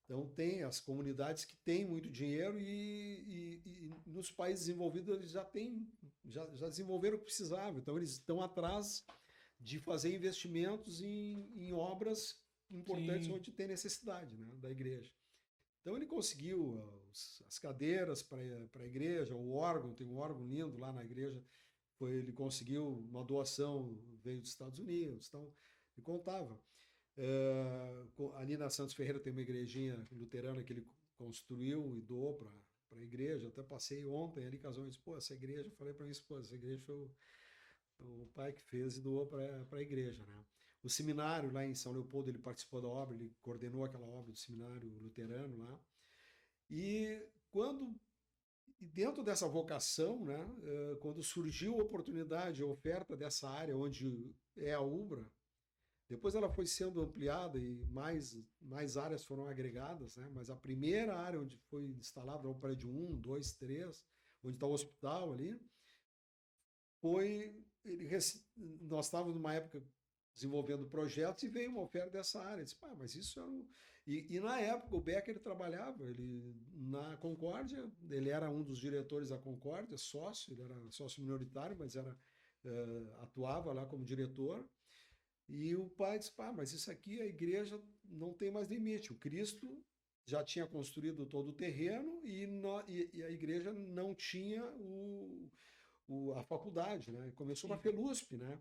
[SPEAKER 2] Então tem as comunidades que têm muito dinheiro e nos países desenvolvidos eles já desenvolveram o que precisavam. Então eles estão atrás de fazer investimentos em obras importantes onde tem necessidade, né, da igreja. Então ele conseguiu as cadeiras para a igreja, o órgão, tem um órgão lindo lá na igreja, ele conseguiu uma doação, veio dos Estados Unidos, então ele contava. Ali na Santos Ferreira tem uma igrejinha luterana que ele construiu e doou para a igreja. Até passei ontem ali, casou e disse, essa igreja, eu falei para minha esposa, essa igreja foi o pai que fez e doou para a igreja, né? O seminário lá em São Leopoldo, ele participou da obra, ele coordenou aquela obra do seminário luterano lá. E dentro dessa vocação, né, quando surgiu a oportunidade, a oferta dessa área onde é a Ubra, depois ela foi sendo ampliada e mais áreas foram agregadas, né? Mas a primeira área onde foi instalado o prédio 1, 2, 3, onde está o hospital ali, nós estávamos numa época desenvolvendo projetos e veio uma oferta dessa área. Eu disse, mas isso era e na época o Becker trabalhava, na Concórdia, ele era um dos diretores da Concórdia, ele era sócio minoritário, mas atuava lá como diretor. E o pai disse, mas isso aqui, a igreja não tem mais limite. O Cristo já tinha construído todo o terreno e a igreja não tinha a faculdade, né? Começou na FELUSP, né?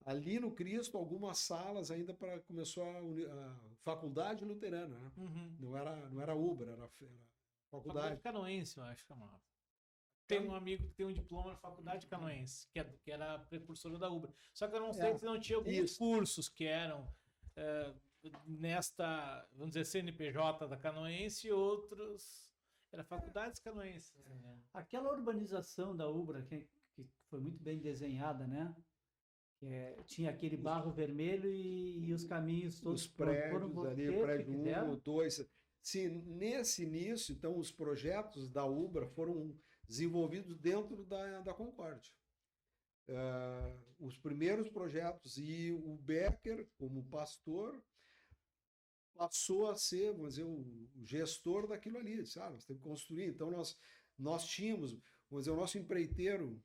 [SPEAKER 2] Ali no Cristo, algumas salas ainda começou a faculdade luterana, né?
[SPEAKER 1] Uhum.
[SPEAKER 2] Não era Ubra, era faculdade.
[SPEAKER 1] Canoense, eu acho que chamava. Tem um amigo que tem um diploma na faculdade canoense, que era precursora da Ubra. Só que eu não sei se não tinha alguns cursos que eram nesta, vamos dizer, CNPJ da canoense e outros... Era faculdades canoenses.
[SPEAKER 3] Aquela urbanização da Ubra, que foi muito bem desenhada, né? Tinha aquele barro vermelho e os caminhos todos.
[SPEAKER 2] Os prédios ali, prédio 1, 2. Sim, nesse início, então, os projetos da Ubra foram desenvolvidos dentro da Concórdia. Os primeiros projetos, e o Becker, como pastor, passou a ser, vamos dizer, o gestor daquilo ali. Sabe? Nós temos que construir. Então, nós tínhamos, vamos dizer, o nosso empreiteiro,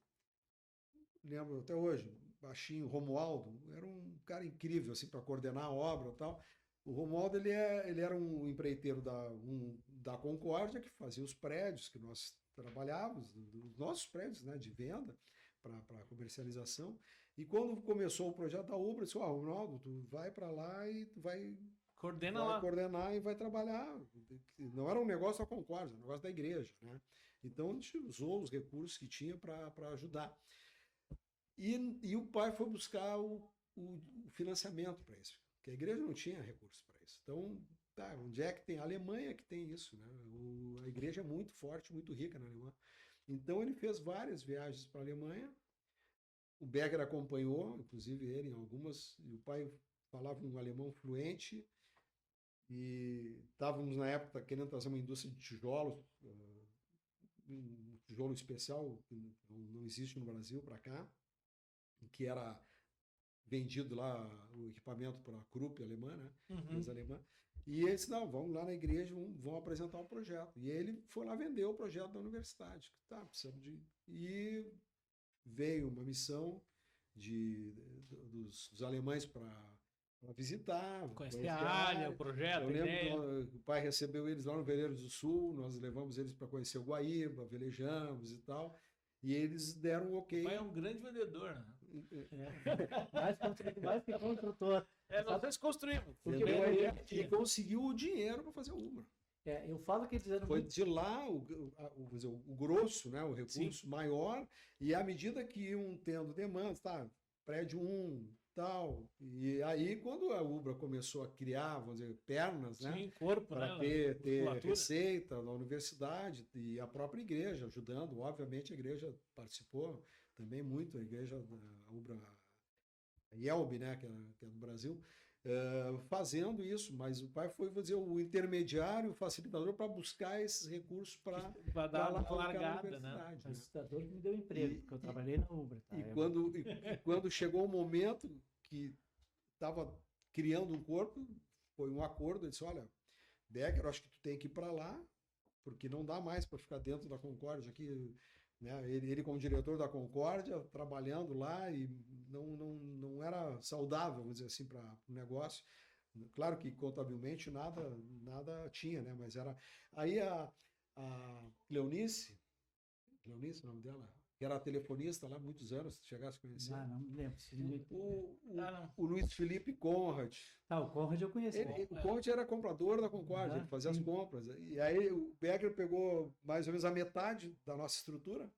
[SPEAKER 2] lembro até hoje, baixinho, Romualdo, era um cara incrível assim, para coordenar a obra e tal. O Romualdo ele era um empreiteiro da Concórdia, que fazia os prédios que nós trabalhávamos, os nossos prédios, né, de venda para comercialização. E quando começou o projeto da Ubra, disse: Ronaldo, tu vai para lá e tu vai coordenar e vai trabalhar. Não era um negócio da Concórdia, era um negócio da igreja, né? Então a gente usou os recursos que tinha para ajudar. E o pai foi buscar o financiamento para isso, porque a igreja não tinha recursos para isso. Então, onde é que tem? A Alemanha que tem isso, né? A igreja é muito forte, muito rica na Alemanha. Então ele fez várias viagens para a Alemanha. O Becker acompanhou, inclusive ele em algumas, e o pai falava um alemão fluente, e estávamos na época querendo trazer uma indústria de tijolos, um tijolo especial que não existe no Brasil para cá, que era vendido lá o equipamento para a Krupp alemã, né? Empresa alemã. E eles disse: não, vamos lá na igreja, vão apresentar o projeto. E ele foi lá vender o projeto da universidade. Precisamos de... E veio uma missão dos alemães para visitar.
[SPEAKER 1] Conhecer a área, o projeto.
[SPEAKER 2] Eu lembro que o pai recebeu eles lá no Veleiros do Sul, nós levamos eles para conhecer o Guaíba, velejamos e tal. E eles deram um ok.
[SPEAKER 1] O pai é um grande vendedor, né?
[SPEAKER 3] Mais que construtor.
[SPEAKER 1] Nós construímos.
[SPEAKER 2] E conseguiu o dinheiro para fazer a Ubra.
[SPEAKER 3] Eu falo que eles eram
[SPEAKER 2] foi de lá o grosso, né, o recurso maior, e à medida que iam tendo demandas, prédio 1, tal, e aí quando a Ubra começou a criar, vamos dizer, pernas, né,
[SPEAKER 1] corpo,
[SPEAKER 2] para ter receita na universidade, e a própria igreja ajudando, obviamente a igreja participou também muito, a igreja da Ubra, a IELB, né, que é do Brasil, fazendo isso, mas o pai foi, vou dizer, o intermediário, o facilitador para buscar esses recursos para
[SPEAKER 1] dar uma largada, né?
[SPEAKER 3] O facilitador que me deu emprego, porque eu trabalhei na Ubra. Tá?
[SPEAKER 2] Quando chegou o momento que estava criando um corpo, foi um acordo, ele disse: olha, Becker, acho que tu tem que ir para lá, porque não dá mais para ficar dentro da Concórdia aqui, né? Ele como diretor da Concórdia, trabalhando lá, e não era saudável, vamos dizer assim, para o negócio. Claro que contabilmente nada tinha, né? Mas era... Aí a Cleonice, o nome dela, que era telefonista lá há muitos anos, se chegasse a conhecer.
[SPEAKER 3] Não me lembro.
[SPEAKER 2] O Luiz Felipe Conrad.
[SPEAKER 3] O Conrad eu conheci.
[SPEAKER 2] O Conrad era comprador da Concórdia, ele fazia as compras. E aí o Becker pegou mais ou menos a metade da nossa estrutura,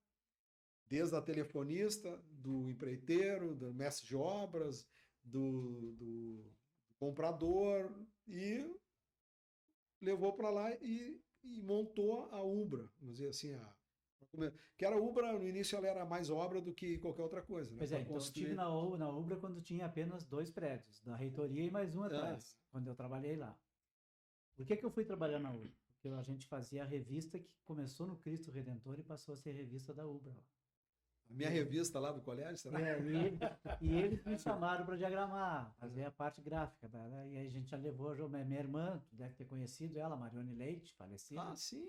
[SPEAKER 2] desde a telefonista, do empreiteiro, do mestre de obras, do comprador, e levou para lá e montou a Ubra, vamos dizer assim, que era a Ubra, no início ela era mais obra do que qualquer outra coisa. Né?
[SPEAKER 3] Pois então eu estive na Ubra quando tinha apenas 2 prédios, da reitoria e mais um atrás, quando eu trabalhei lá. Por que eu fui trabalhar na Ubra? Porque a gente fazia a revista que começou no Cristo Redentor e passou a ser revista da Ubra.
[SPEAKER 2] A minha revista lá do colégio, será?
[SPEAKER 3] E eles me chamaram para diagramar, fazer a parte gráfica. E aí a gente já levou minha irmã, tu deve ter conhecido ela, Marione Leite, falecida.
[SPEAKER 2] Sim.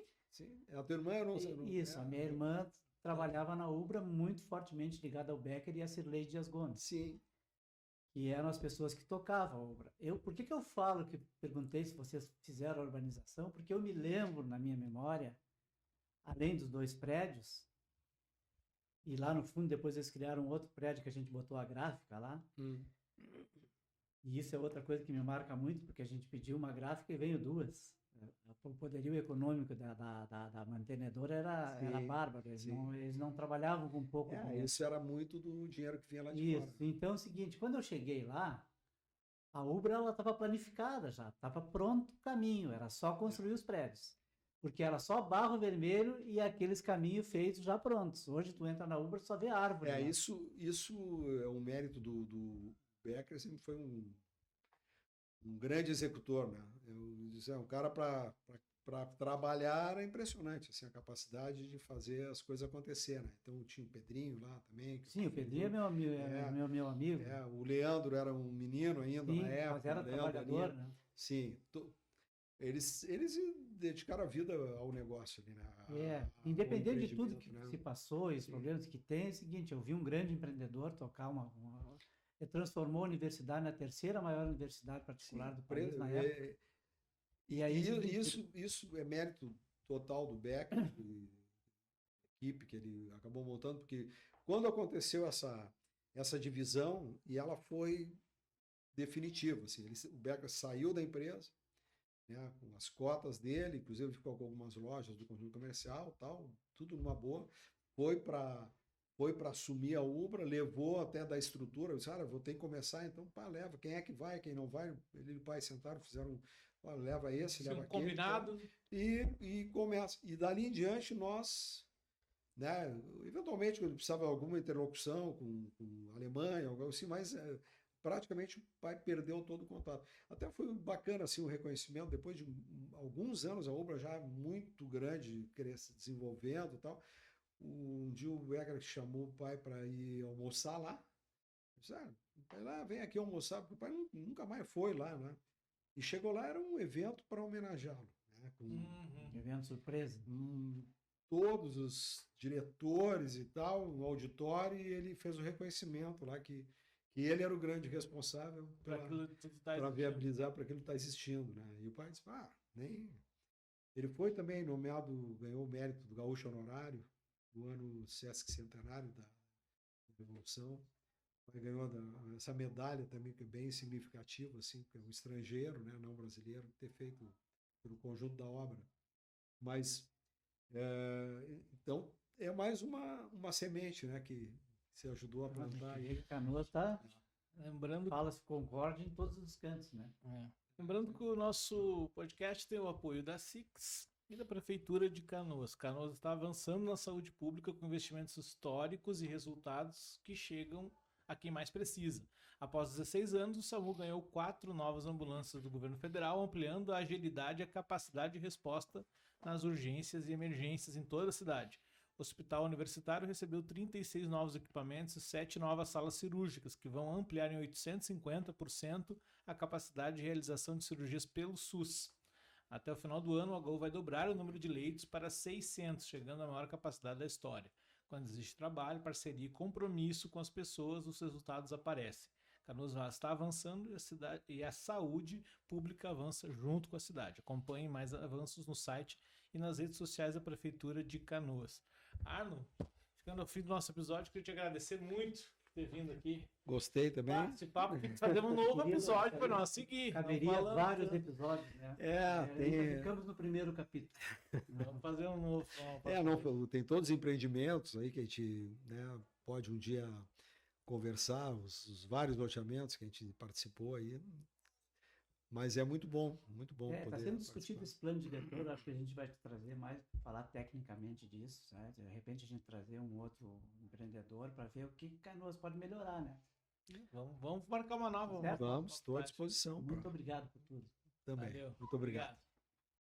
[SPEAKER 2] A tua irmã, eu não sei.
[SPEAKER 3] Isso, a minha irmã trabalhava na Ubra, muito fortemente ligada ao Becker e a Cirlei Dias Gomes.
[SPEAKER 2] Sim.
[SPEAKER 3] E eram as pessoas que tocavam a Ubra. Por que eu falo que perguntei se vocês fizeram a urbanização? Porque eu me lembro, na minha memória, além dos 2 prédios, e lá no fundo depois eles criaram outro prédio que a gente botou a gráfica lá. E isso é outra coisa que me marca muito, porque a gente pediu uma gráfica e veio 2. O poderio econômico da mantenedora era bárbaro. Eles não trabalhavam com pouco.
[SPEAKER 2] Isso era muito do dinheiro que vinha lá de fora.
[SPEAKER 3] Então é o seguinte, quando eu cheguei lá, a Ubra estava planificada já, estava pronto o caminho, era só construir os prédios. Porque era só barro vermelho e aqueles caminhos feitos já prontos. Hoje tu entra na Uber e só vê árvore.
[SPEAKER 2] Isso é um mérito do Becker, sempre foi um grande executor, né? Um cara para trabalhar é impressionante, assim, a capacidade de fazer as coisas acontecer, né? Então tinha o Pedrinho lá também.
[SPEAKER 3] Sim, o Pedrinho é meu amigo. Meu amigo.
[SPEAKER 2] O Leandro era um menino ainda na época.
[SPEAKER 3] Mas era trabalhador, né?
[SPEAKER 2] Sim. Eles se dedicaram a vida ao negócio ali, né?
[SPEAKER 3] Independente de tudo que se passou e os problemas que tem, é o seguinte, eu vi um grande empreendedor tocar ele transformou a universidade na terceira maior universidade particular do país na época.
[SPEAKER 2] E aí, isso é mérito total do Becker, equipe que ele acabou montando, porque quando aconteceu essa divisão, e ela foi definitiva, assim, o Becker saiu da empresa, né, com as cotas dele, inclusive ficou com algumas lojas do conjunto comercial, tal, tudo numa boa, foi para assumir a Ubra, levou até da estrutura, disse, vou ter que começar, então leva, quem é que vai, quem não vai, ele e o pai sentaram, fizeram, leva esse, leva aquele.
[SPEAKER 1] Combinado.
[SPEAKER 2] E começa. E dali em diante nós, né, eventualmente quando precisava de alguma interlocução com a Alemanha, algo assim, mas praticamente o pai perdeu todo o contato. Até foi bacana assim, o reconhecimento, depois de alguns anos, a Ubra já muito grande, desenvolvendo e tal. Um dia o Becker chamou o pai para ir almoçar lá. Disse, o pai lá, vem aqui almoçar, porque o pai nunca mais foi lá, né? E chegou lá, era um evento para homenageá-lo. Né?
[SPEAKER 3] Evento surpresa.
[SPEAKER 2] Todos os diretores e tal, no auditório, e ele fez o reconhecimento lá que ele era o grande responsável para viabilizar para aquilo que está existindo. Né? E o pai disse, nem... Ele foi também nomeado, ganhou o mérito do Gaúcho Honorário, do ano Sesc Centenário da Revolução. Ele ganhou essa medalha também, que é bem significativa, assim, que é um estrangeiro, né, não brasileiro, ter feito pelo conjunto da obra. Mas, então, é mais uma semente, né, que se ajudou a plantar.
[SPEAKER 3] Aí Canoas está, lembrando, fala-se concorde em todos os cantos, né?
[SPEAKER 1] Lembrando que o nosso podcast tem o apoio da SIX e da Prefeitura de Canoas. Canoas está avançando na saúde pública com investimentos históricos e resultados que chegam a quem mais precisa. Após 16 anos, o SAMU ganhou 4 novas ambulâncias do governo federal, ampliando a agilidade e a capacidade de resposta nas urgências e emergências em toda a cidade. O Hospital Universitário recebeu 36 novos equipamentos e 7 novas salas cirúrgicas, que vão ampliar em 850% a capacidade de realização de cirurgias pelo SUS. Até o final do ano, o HU vai dobrar o número de leitos para 600, chegando à maior capacidade da história. Quando existe trabalho, parceria e compromisso com as pessoas, os resultados aparecem. Canoas está avançando e a saúde pública avança junto com a cidade. Acompanhe mais avanços no site e nas redes sociais da Prefeitura de Canoas. Arno, chegando ao fim do nosso episódio, queria te agradecer muito por ter vindo aqui.
[SPEAKER 2] Gostei também.
[SPEAKER 1] Participar, porque fazemos um novo episódio para nós seguir.
[SPEAKER 3] Caberia vários episódios, né? Ficamos no primeiro capítulo.
[SPEAKER 1] Vamos fazer um novo.
[SPEAKER 2] Tem todos os empreendimentos aí que a gente, né, pode um dia conversar, os vários loteamentos que a gente participou aí. Mas é muito bom poder.
[SPEAKER 3] Está sendo discutido esse plano diretor, acho que a gente vai trazer mais, falar tecnicamente disso, né? De repente a gente trazer um outro empreendedor para ver o que Canoas pode melhorar, né?
[SPEAKER 1] Vamos marcar uma nova.
[SPEAKER 2] Vamos, estou à disposição.
[SPEAKER 3] Muito obrigado por tudo.
[SPEAKER 2] Também.
[SPEAKER 1] Valeu.
[SPEAKER 2] Muito obrigado.